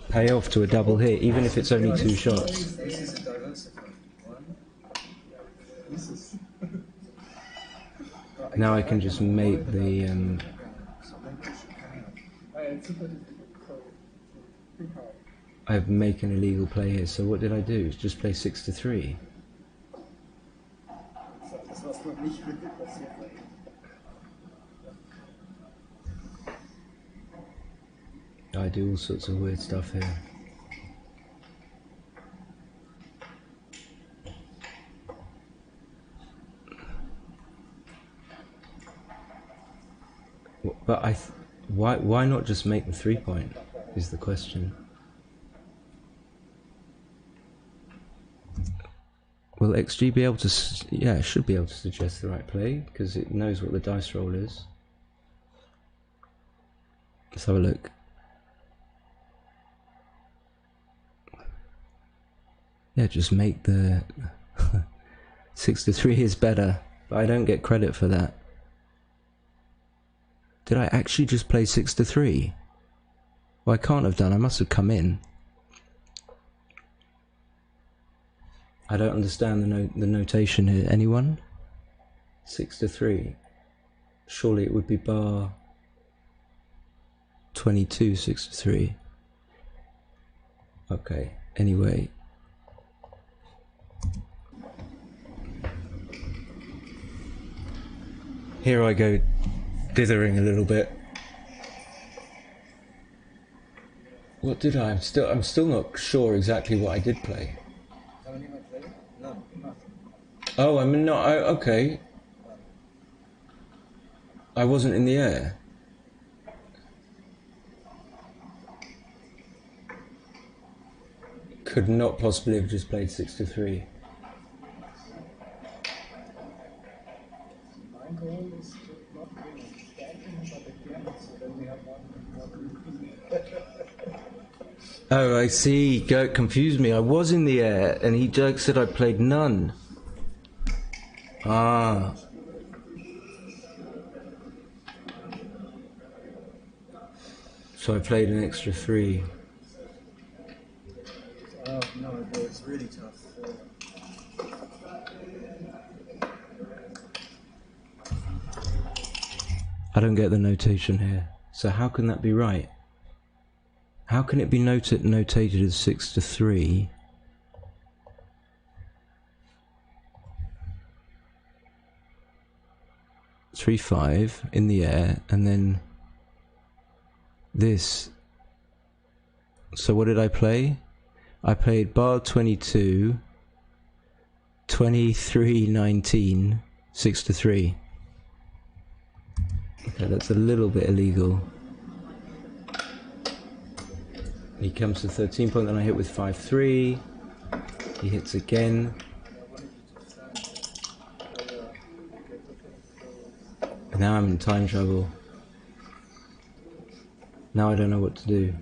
pay off to a double hit, even if it's only 2 shots. Now I can just make the I've made an illegal play here, so what did I do? Just play 6-3. I do all sorts of weird stuff here. But why not just make the 3-point is the question. Will XG be able to, yeah, it should be able to suggest the right play, because it knows what the dice roll is. Let's have a look. Yeah, just make the 6-3 is better, but I don't get credit for that. Did I actually just play 6-3? Well, I can't have done. I must have come in. I don't understand the notation here. Anyone? 6-3. Surely it would be bar 22, 6-3. Okay. Anyway. Here I go, dithering a little bit. What did I? I'm still not sure exactly what I did play. Oh, I mean, no, okay. I wasn't in the air. Could not possibly have just played 6-3. My goal is to not win stacking, but again, so then we have one. Oh, I see. Dirk confused me. I was in the air, and Dirk said I played none. Ah. So I played an extra 3. Oh no, it's really tough. I don't get the notation here. So how can that be right? How can it be notated as 6-3? Three, 5 in the air, and then this. So what did I play? I played bar 22, 23, 19, 6-3. Okay, that's a little bit illegal. He comes to 13 point, then I hit with 5-3. He hits again. And now I'm in time trouble. Now I don't know what to do.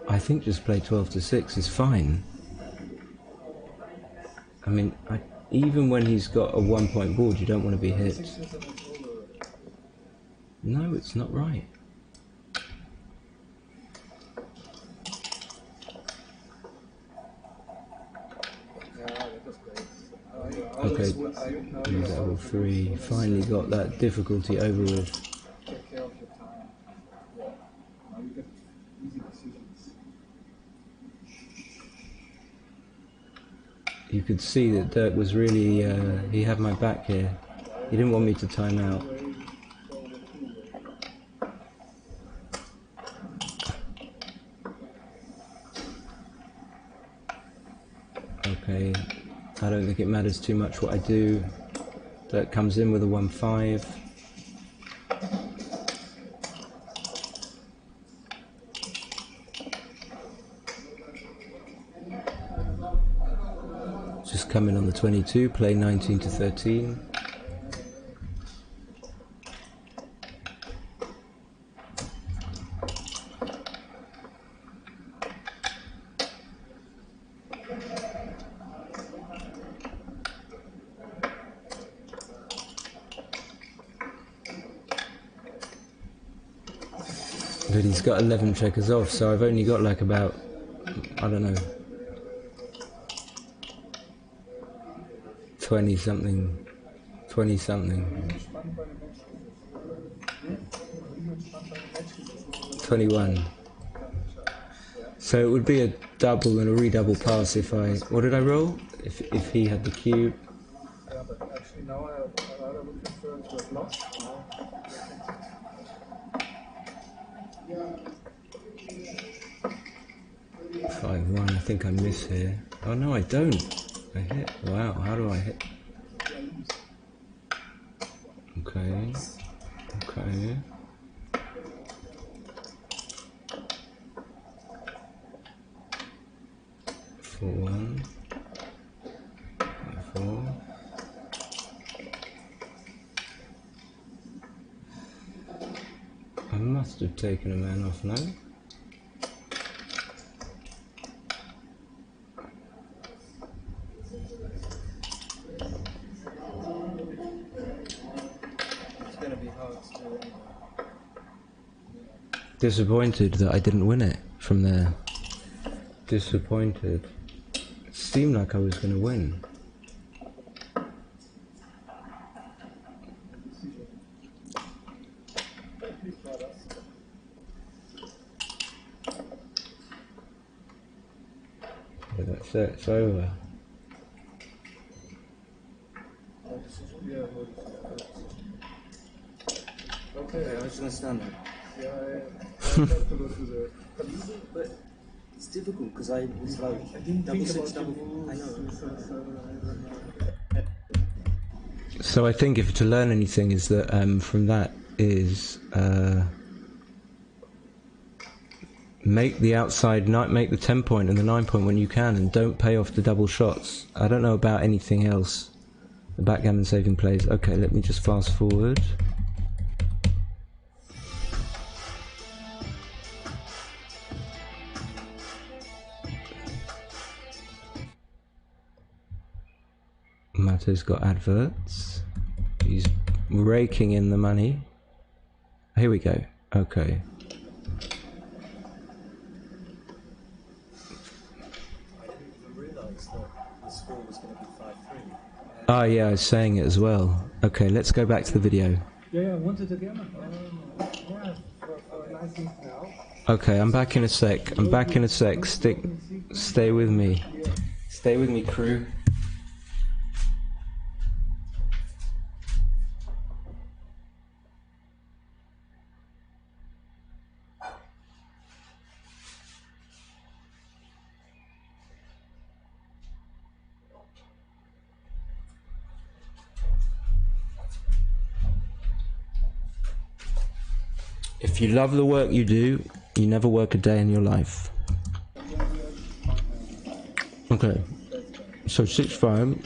I think just play 12-6 is fine. I mean, even when he's got a 1-point board, you don't want to be hit. No, it's not right. Okay, level 3. Finally got that difficulty over with. Take care of your time. Yeah. Now you get easy decisions. You could see that Dirk was really, he had my back here. He didn't want me to time out. I don't think it matters too much what I do. Dirk comes in with a 1-5. Just come in on the 22, play 19 to 13. But he's got 11 checkers off, so I've only got like about, I don't know, 20 something. 21. So it would be a double and a redouble pass if I, what did I roll? If he had the cube. Yeah, but actually now I rather would prefer to have lost. 5-1, I think I miss here. Oh no, I don't. I hit. Wow, how do I hit? Okay. Okay. Four, 1. 4. I must have taken a man off, no? Disappointed that I didn't win it from there. Disappointed. It seemed like I was going to win. But that's it, it's over. Okay, I was gonna stand there. yeah, I have to go to the. But it's difficult because I was like I didn't double think six, about the double. rules. I know. So I think if to learn anything is that from that is make the outside make the 10 point and the 9 point when you can, and don't pay off the double shots. I don't know about anything else. The backgammon saving plays. Okay, let me just fast forward. Matto's got adverts. He's raking in the money. Here we go. Okay. I didn't even realise that the score was going to be 5-3. Oh yeah, I was saying it as well. Okay, let's go back to the video. Yeah, I wanted again. Yeah, for 19th now. Okay, I'm back in a sec. I'm back in a sec. Stay with me. Stay with me, crew. If you love the work you do, you never work a day in your life. Okay, so 6-5.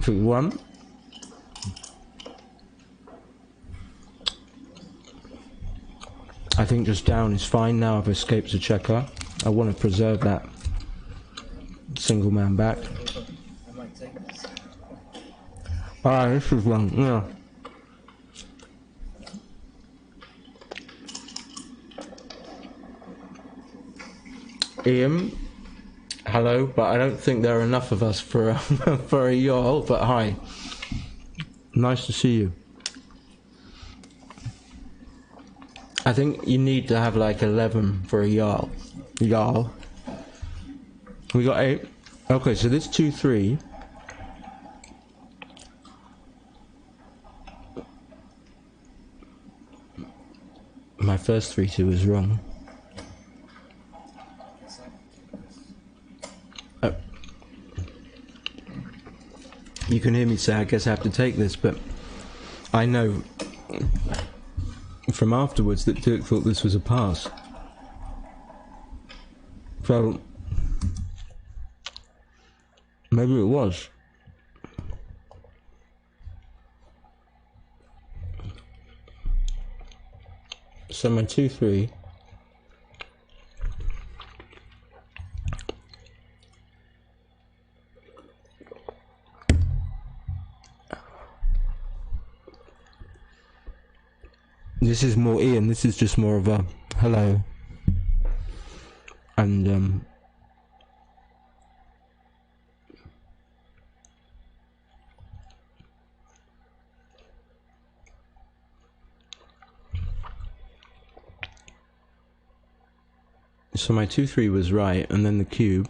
1. I think just down is fine now. I've escaped a checker. I want to preserve that single man back. I might take this. Ah, this is one, yeah. Ian, hello, but I don't think there are enough of us for a, for a y'all, but hi. Nice to see you. I think you need to have like 11 for a y'all. Y'all. We got 8. Okay, so this 2-3. My first 3-2 was wrong. you can hear me say, I guess I have to take this, but I know from afterwards that Dirk thought this was a pass. So maybe it was. So my 2-3. This is more Ian, this is just more of a hello. And so my 2-3 was right, and then the cube.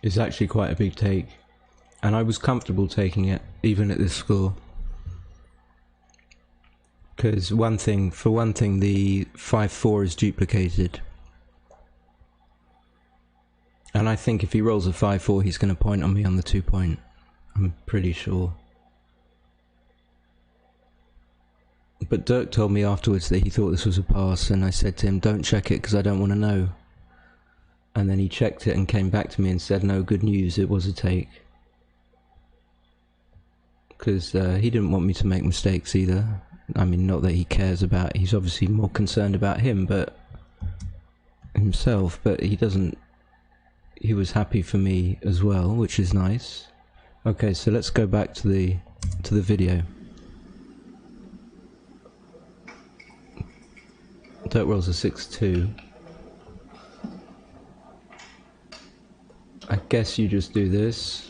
Is actually quite a big take. And I was comfortable taking it, even at this score. Because for one thing, the 5-4 is duplicated. And I think if he rolls a 5-4, he's going to point on me on the 2-point. I'm pretty sure. But Dirk told me afterwards that he thought this was a pass, and I said to him, don't check it because I don't want to know. And then he checked it and came back to me and said, no, good news, it was a take. Because he didn't want me to make mistakes either. I mean, not that he cares about, he's obviously more concerned about himself, but he doesn't, he was happy for me as well, which is nice. Okay, so let's go back to the video. Dirk rolls a 6-2. I guess you just do this.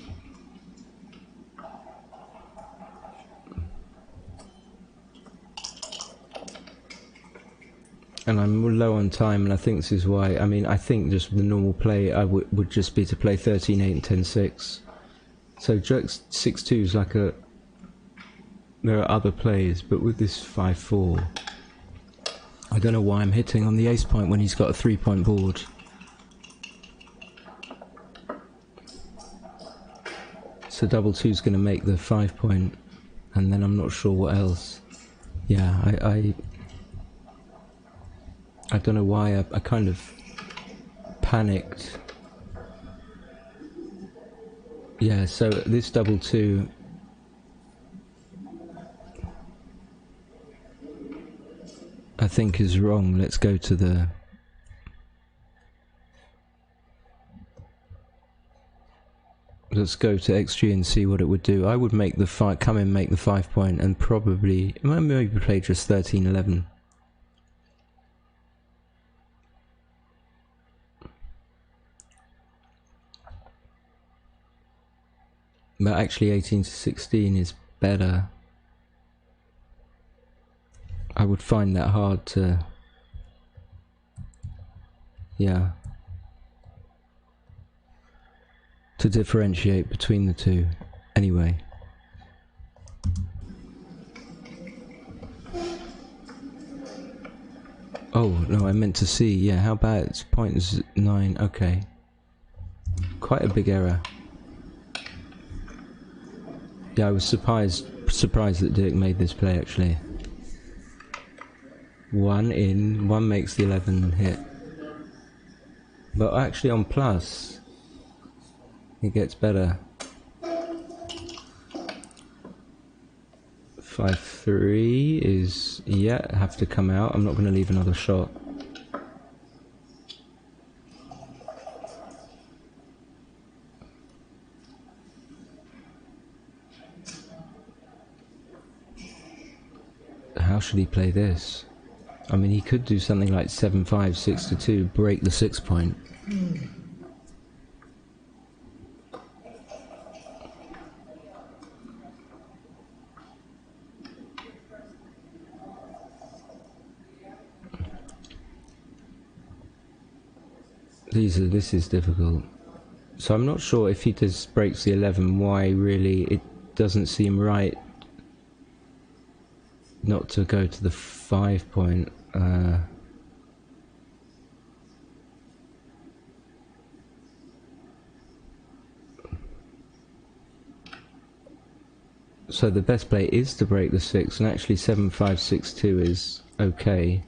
And I'm low on time, and I think this is why. I mean, I think just the normal play I would just be to play 13-8 and 10-6. So Dirk's 6-2 is like a... There are other plays, but with this 5-4, I don't know why I'm hitting on the ace point when he's got a 3-point board. So double 2 is going to make the 5-point, and then I'm not sure what else. Yeah, I don't know why I kind of panicked. Yeah, so this double 2, I think is wrong. Let's go to the... Let's go to XG and see what it would do. I would make the come in, make the 5-point, and probably maybe play just 13-11. But actually 18-16 is better. I would find that hard to... Yeah. To differentiate between the two. Anyway. Oh, no, I meant to see. Yeah, how about it's 0.9. Okay. Quite a big error. Yeah, I was surprised that Dirk made this play, actually. 1 in, 1 makes the 11 hit. But actually on plus, it gets better. 5-3 is, yeah, have to come out. I'm not going to leave another shot. How should he play this? I mean, he could do something like 7-5, 6-2, break the 6-point. This is difficult. So I'm not sure if he just breaks the 11, why really it doesn't seem right not to go to the 5-point. So the best play is to break the 6, and actually 7-5-6-2 is okay.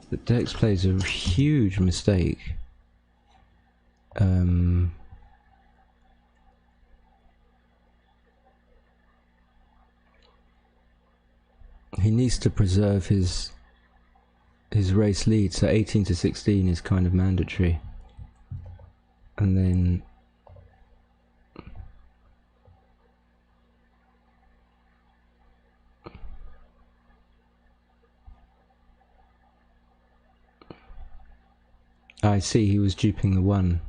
But Dirk's plays a huge mistake. He needs to preserve his race lead, so 18-16 is kind of mandatory. And then I see he was duping the 1.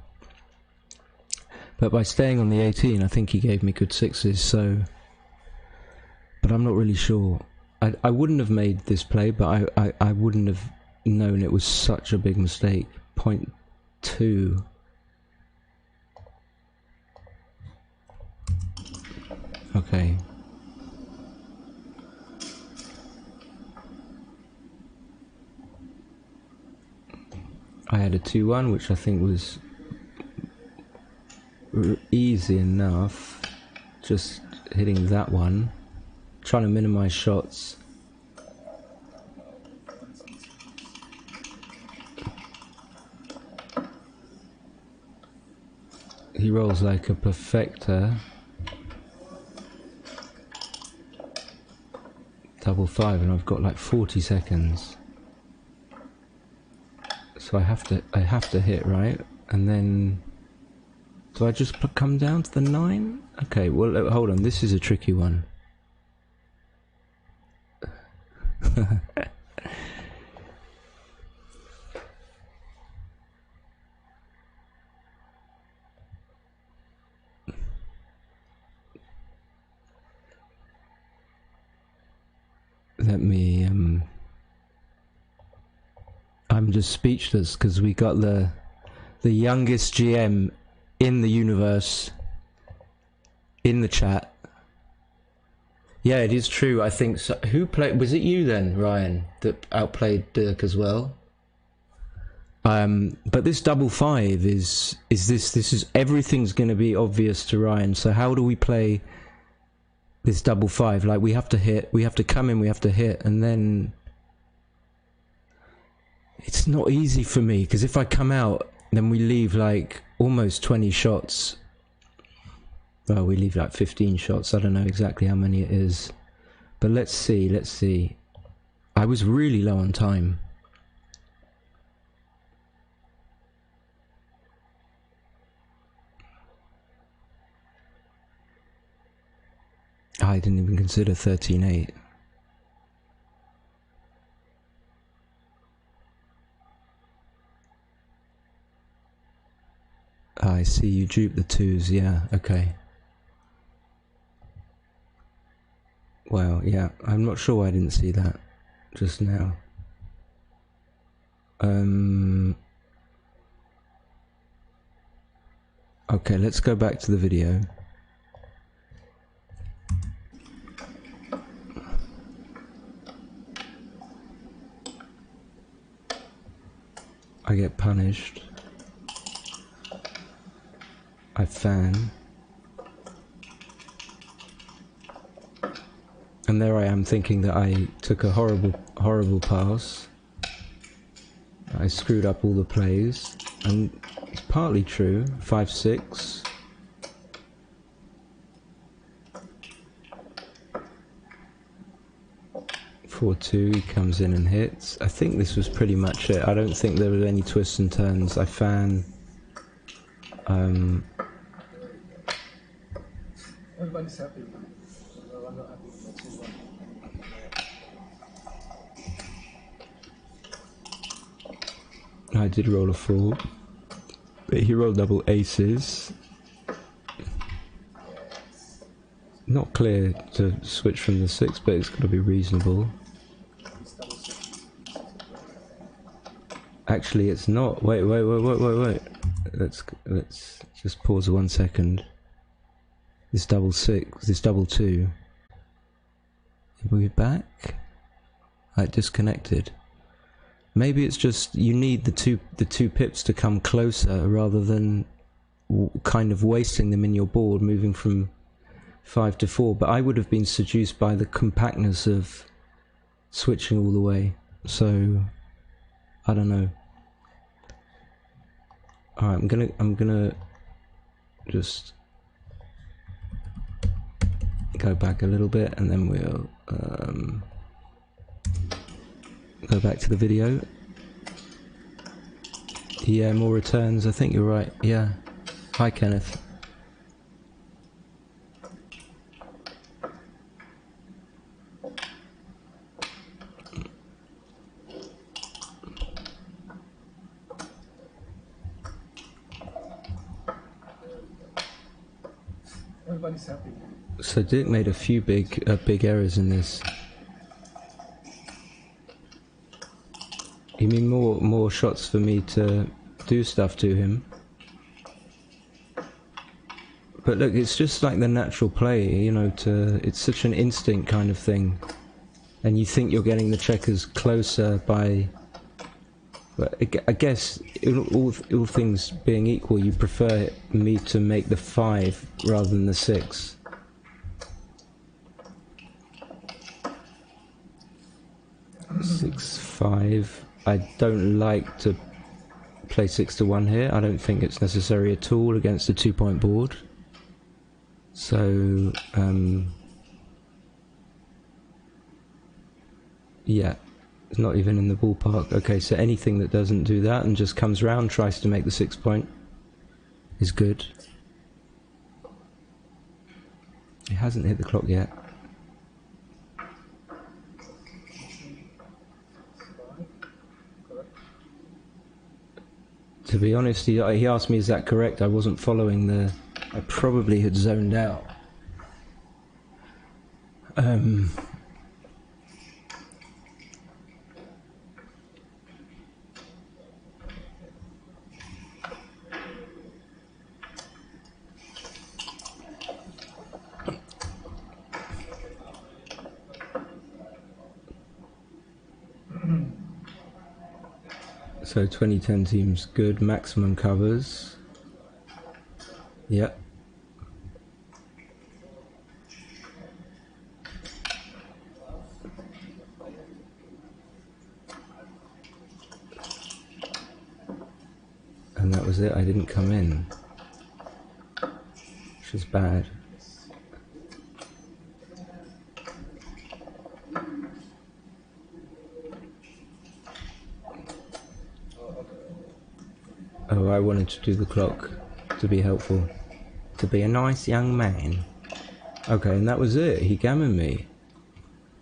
But by staying on the 18, I think he gave me good 6s, so... But I'm not really sure. I wouldn't have made this play, but I wouldn't have known it was such a big mistake. 0.2. Okay. I had a 2-1, which I think was easy enough. Just hitting that one. Trying to minimize shots. He rolls like a perfecter. Double 5, and I've got like 40 seconds. So I have to hit, right? And then do I just come down to the 9? Okay, well hold on, this is a tricky one. Let me I'm just speechless because we got the youngest GM in the universe in the chat. Yeah, it is true. I think so. Who played? Was it you then, Ryan, that outplayed Dirk as well? But this double 5 is everything's going to be obvious to Ryan. So how do we play this double 5? Like we have to hit, we have to come in, we have to hit, and then it's not easy for me because if I come out, then we leave like almost 20 shots. Well, we leave like 15 shots. I don't know exactly how many it is. But let's see. I was really low on time. I didn't even consider 13-8. I see you dupe the 2s, yeah, okay. Well, yeah, I'm not sure why I didn't see that just now. Okay, let's go back to the video. I get punished. I fan. And there I am thinking that I took a horrible pass. I screwed up all the plays. And it's partly true. 5-6. Four-2, he comes in and hits. I think this was pretty much it. I don't think there were any twists and turns. I fan. Everybody's happy. No, I'm not happy with that. I did roll a 4, but he rolled double aces. Not clear to switch from the 6, but it's got to be reasonable. Actually, it's not. Wait. Let's just pause 1 second. This double 6, this double 2. Are we back? I disconnected. Maybe it's just you need the two pips to come closer rather than kind of wasting them in your board, moving from 5-4, but I would have been seduced by the compactness of switching all the way. So I don't know. All right, I'm gonna just go back a little bit, and then we'll go back to the video. Yeah, more returns. I think you're right. Yeah. Hi, Kenneth. Everybody's happy. So Dirk made a few big errors in this. You mean more shots for me to do stuff to him? But look, it's just like the natural play, you know. It's such an instinct kind of thing, and you think you're getting the checkers closer by. But I guess all things being equal, you prefer me to make the 5 rather than the 6. Six, 5. I don't like to play 6-1 here. I don't think it's necessary at all against a 2-point board. So, yeah, it's not even in the ballpark. Okay, so anything that doesn't do that and just comes round, tries to make the 6-point, is good. It hasn't hit the clock yet. To be honest, he asked me, is that correct? I wasn't following the... I probably had zoned out. So 2010 teams, good. Maximum covers. Yep. And that was it. I didn't come in, which is bad. Oh, I wanted to do the clock to be helpful, to be a nice young man. Okay, and that was it. He gammoned me.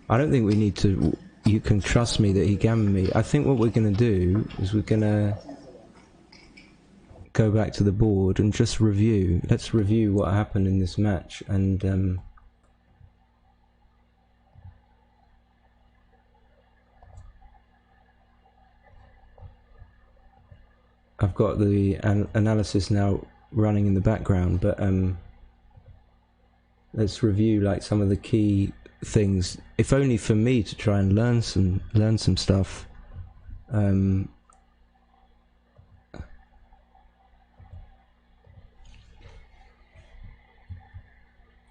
I don't think we need to... You can trust me that he gammoned me. I think what we're going to do is we're going to go back to the board and just review. Let's review what happened in this match, and I've got the analysis now running in the background, but let's review like some of the key things, if only for me to try and learn some stuff.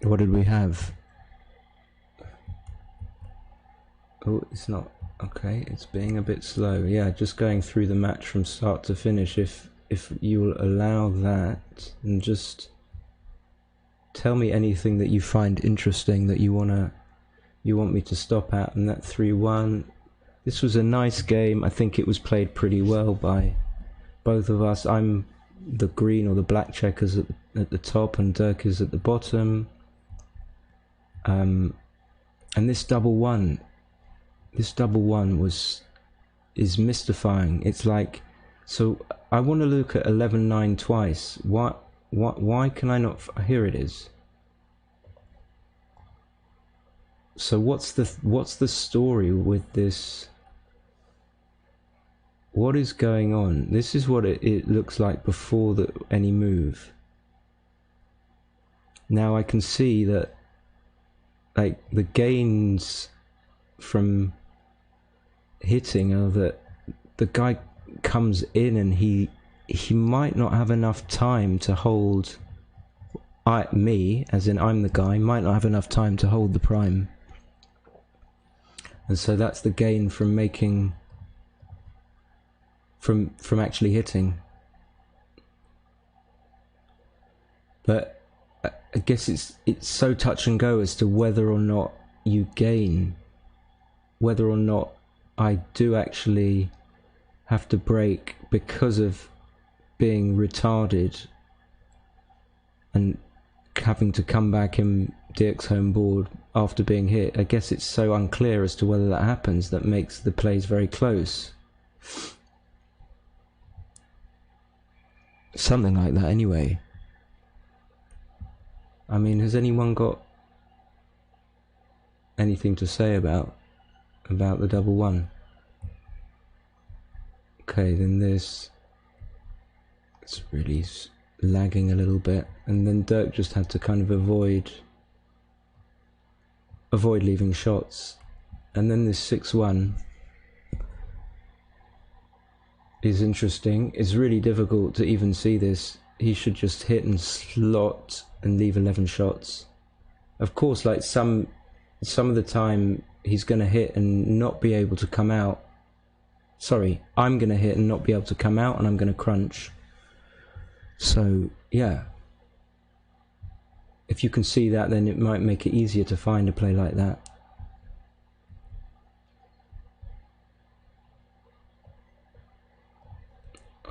What did we have? Oh, it's not okay. It's being a bit slow. Yeah, just going through the match from start to finish. If you will allow that, and just tell me anything that you find interesting that you want me to stop at. And that 3-1. This was a nice game. I think it was played pretty well by both of us. I'm the green or the black checkers at the top, and Dirk is at the bottom. And this double one is mystifying. It's like, so I want to look at 11-9 twice. Why can I not? Here it is. So what's the story with this? What is going on? This is what it looks like before any move. Now I can see that, like, the gains from hitting are that the guy comes in and he might not have enough time to hold me, as in I'm the guy, might not have enough time to hold the prime. And so that's the gain from making, from actually hitting. But I guess it's so touch and go as to whether or not you gain, whether or not I do actually have to break because of being retarded and having to come back in Dirk's home board after being hit. I guess it's so unclear as to whether that happens that makes the plays very close. Something like that anyway. I mean, has anyone got anything to say about the double one? Okay, then it's really lagging a little bit, and then Dirk just had to kind of avoid leaving shots, and then this 6-1 is interesting. It's really difficult to even see this. He should just hit and slot and leave 11 shots. Of course, like some of the time he's going to hit and not be able to come out. Sorry, I'm going to hit and not be able to come out, and I'm going to crunch. So, yeah. If you can see that, then it might make it easier to find a play like that.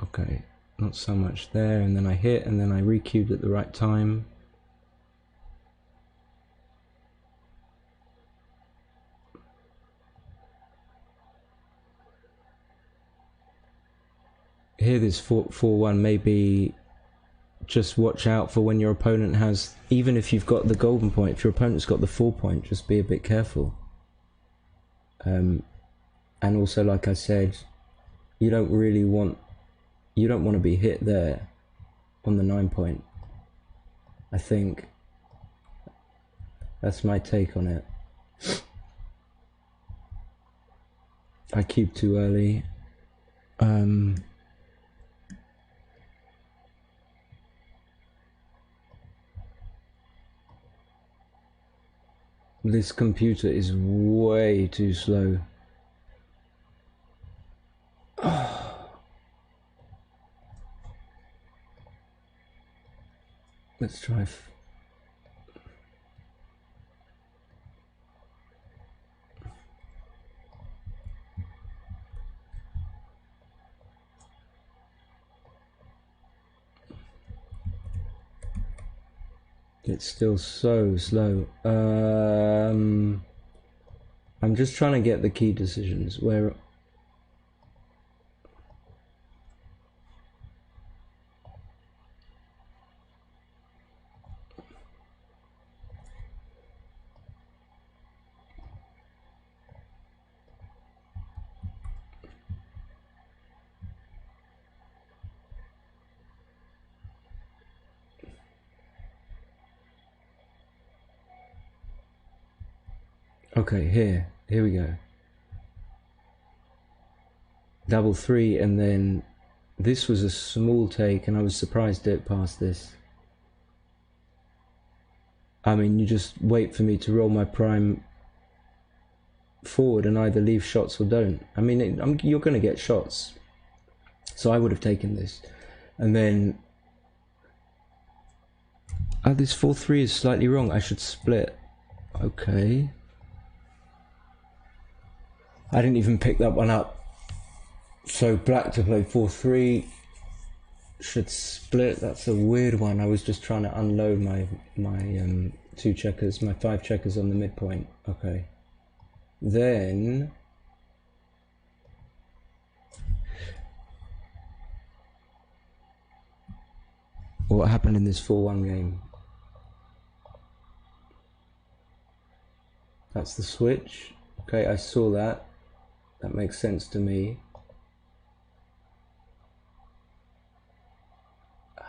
Okay, not so much there, and then I hit, and then I re-cued at the right time. Here this 4-1 maybe just watch out for when your opponent has, even if you've got the golden point, if your opponent's got the 4 point, just be a bit careful. And also, like I said, you don't want to be hit there on the 9 point. I think that's my take on it. I cubed too early. This computer is way too slow. Let's try. It's still so slow. I'm just trying to get the key decisions where. Okay, here we go. Double 3, and then this was a small take, and I was surprised Dirk passed this. I mean, you just wait for me to roll my prime forward and either leave shots or don't. I mean, you're going to get shots, so I would have taken this. And then this 4-3 is slightly wrong. I should split. Okay. I didn't even pick that one up. So black to play 4-3 should split. That's a weird one. I was just trying to unload my 2 checkers, my 5 checkers on the midpoint. Okay. Then what happened in this 4-1 game? That's the switch. Okay, I saw that. That makes sense to me.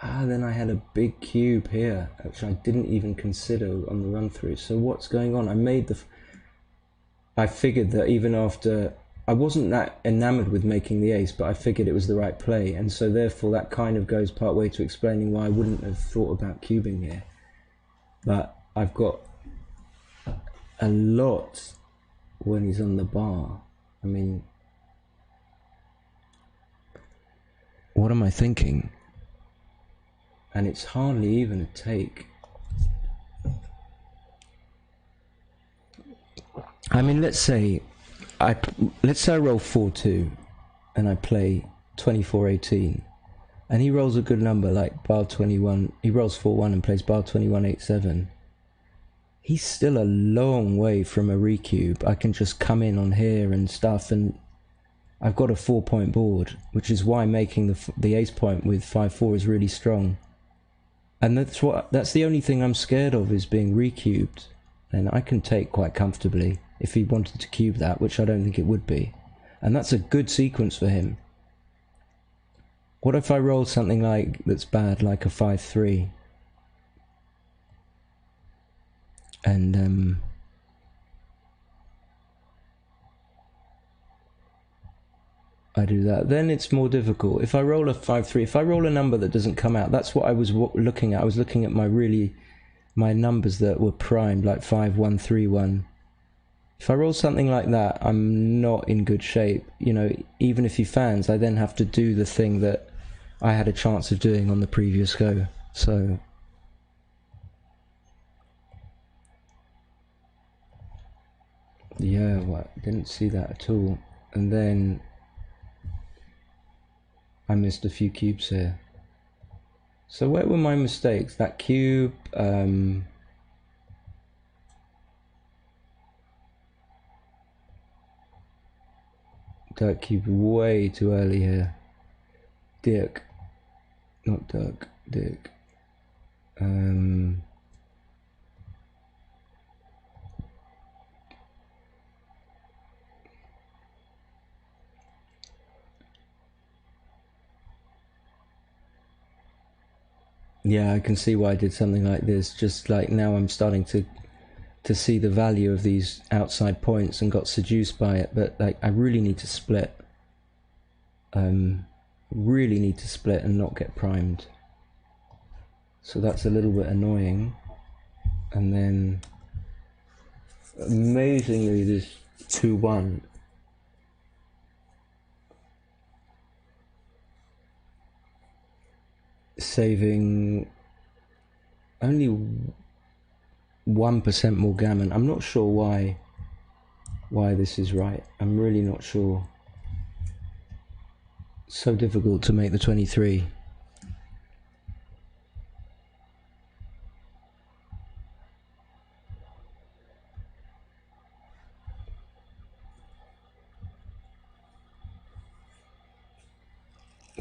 Then I had a big cube here, which I didn't even consider on the run through. So what's going on? I figured that even after, I wasn't that enamored with making the ace, but I figured it was the right play, and so therefore that kind of goes part way to explaining why I wouldn't have thought about cubing here. but I've got a lot when he's on the bar. I mean, what am I thinking? And it's hardly even a take. I mean, let's say I roll 4-2 and I play 24-18, and he rolls a good number like bar 21. He rolls 4-1 and plays bar 21-8-7. He's still a long way from a recube. I can just come in on here and stuff, and I've got a 4-point board, which is why making the ace point with 5-4 is really strong. And that's the only thing I'm scared of, is being recubed. And I can take quite comfortably if he wanted to cube that, which I don't think it would be. And that's a good sequence for him. What if I roll something like that's bad, like a 5-3? And I do that, then it's more difficult. If I roll a 5-3, if I roll a number that doesn't come out, that's what I was looking at. I was looking at my numbers that were primed, like 5-1, 3-1. If I roll something like that, I'm not in good shape. You know, even if he fans, I then have to do the thing that I had a chance of doing on the previous go. So yeah, well, didn't see that at all. And then I missed a few cubes here. So where were my mistakes? That cube, Dirk cube way too early here. Dirk, not Dirk, Dirk. Yeah, I can see why I did something like this. Just like now I'm starting to see the value of these outside points and got seduced by it. But like, I really need to split. Really need to split and not get primed. So that's a little bit annoying. And then amazingly, this 2-1. Saving only 1% more gammon. I'm not sure why this is right. I'm really not sure. So difficult to make the 23.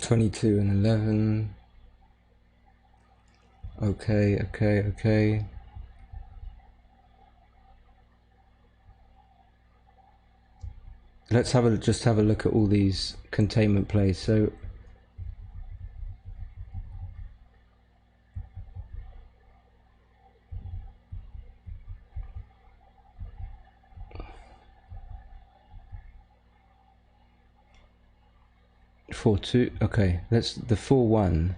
(22 and 11). Okay. Let's just have a look at all these containment plays. So four two. Okay, let's the 4-1.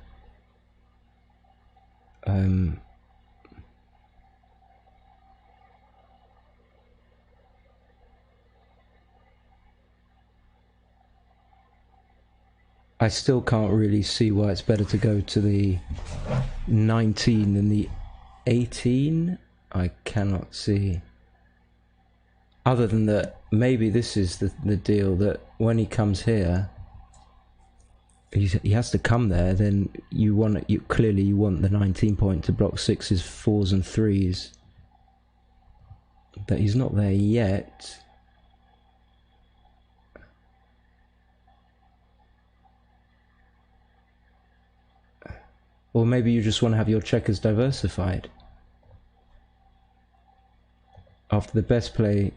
I still can't really see why it's better to go to the 19 than the 18. I cannot see. Other than that, maybe this is the deal, that when he comes here, he has to come there. Then you want the 19 point to block 6s, 4s, and 3s. But he's not there yet. Or maybe you just want to have your checkers diversified. After the best play,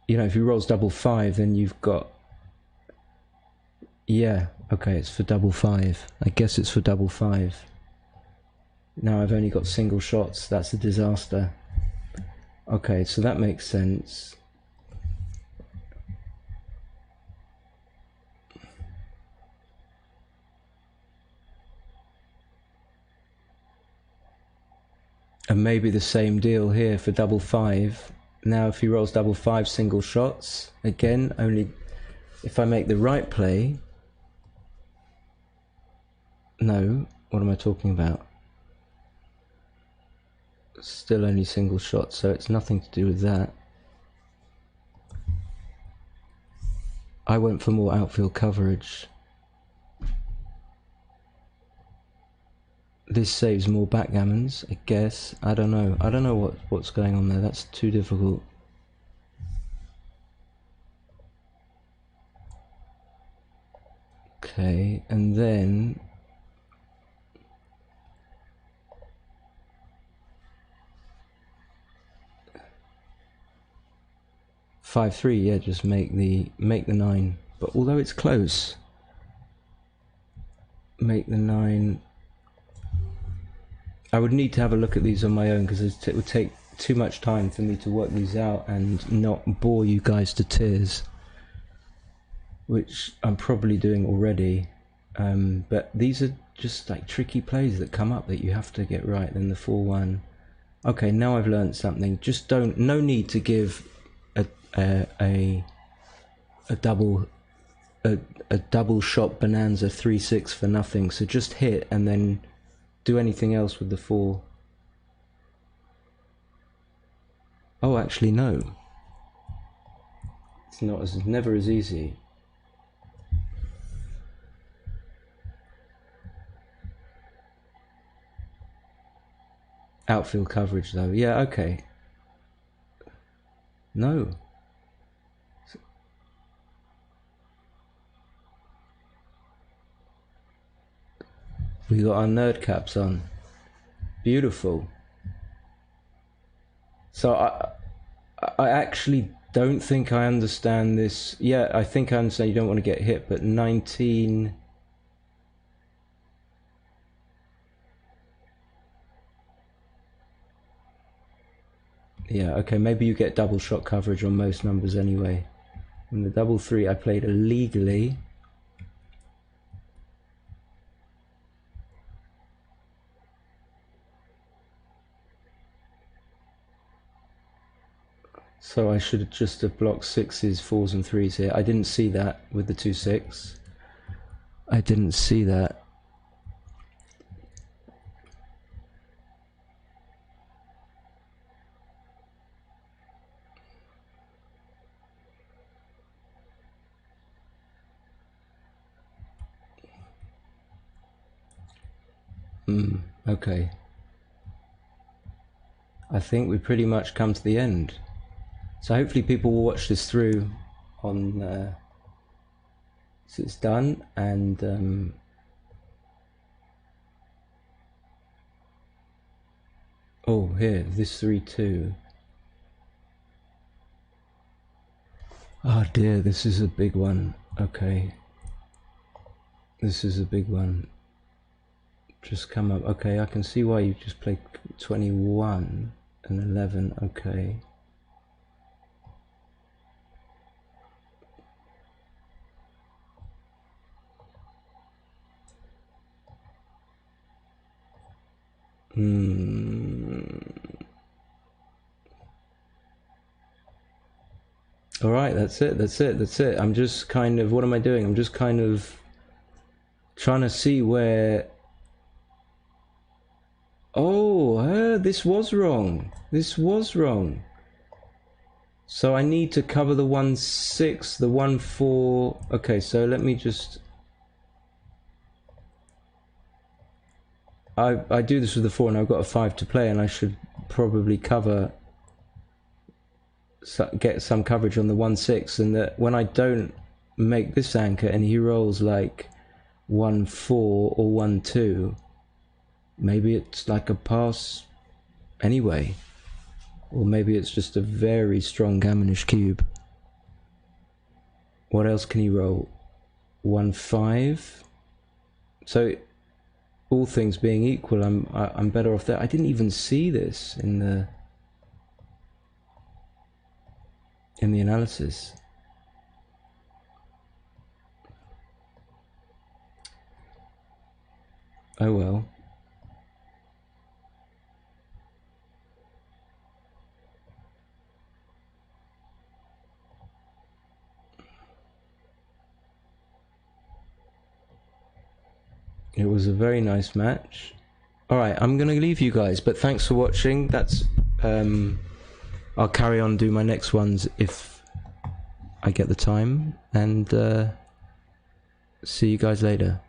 you know, if he rolls double 5, then you've got... Yeah, okay, it's for double 5. I guess it's for double 5. Now I've only got single shots. That's a disaster. Okay, so that makes sense. And maybe the same deal here for double 5. Now if he rolls double 5 single shots, again, only if I make the right play. No, what am I talking about? Still only single shots, so it's nothing to do with that. I went for more outfield coverage. This saves more backgammons, I guess. I don't know. I don't know what's going on there. That's too difficult. Okay, and then 5-3, yeah, just make the 9. But although it's close, make the 9. I would need to have a look at these on my own because it would take too much time for me to work these out and not bore you guys to tears, which I'm probably doing already. But these are just like tricky plays that come up that you have to get right. Then the 4-1. Okay, now I've learned something. Just no need to give a double shot bonanza 3-6 for nothing. So just hit and then do anything else with the 4. Oh, actually no. It's never as easy. Outfield coverage though. Yeah, okay. No. We got our nerd caps on. Beautiful. So I actually don't think I understand this. Yeah, I think I understand you don't want to get hit, but 19... Yeah, okay, maybe you get double shot coverage on most numbers anyway. And the double 3 I played illegally. So I should just have blocked 6s, 4s and 3s here. I didn't see that with the 2-6. I didn't see that. Okay. I think we pretty much come to the end. So hopefully people will watch this through on... so it's done, and... oh, here, this 3-2. Oh dear, this is a big one. Okay. This is a big one. Just come up. Okay, I can see why you just played 21 and 11. Okay. Alright, that's it. I'm just kind of... what am I doing? I'm just kind of trying to see where... oh, this was wrong. This was wrong. So I need to cover the 1-6, the 1-4... okay, so let me just... I do this with the 4 and I've got a 5 to play, and I should probably cover... get some coverage on the 1-6, and that when I don't make this anchor and he rolls like 1-4 or 1-2, maybe it's like a pass anyway, or maybe it's just a very strong gammonish cube. What else can he roll? 1-5. So all things being equal, I'm better off there. I didn't even see this in the analysis. Oh well. It was a very nice match. Alright, I'm going to leave you guys, but thanks for watching. That's I'll carry on do my next ones if I get the time, and see you guys later.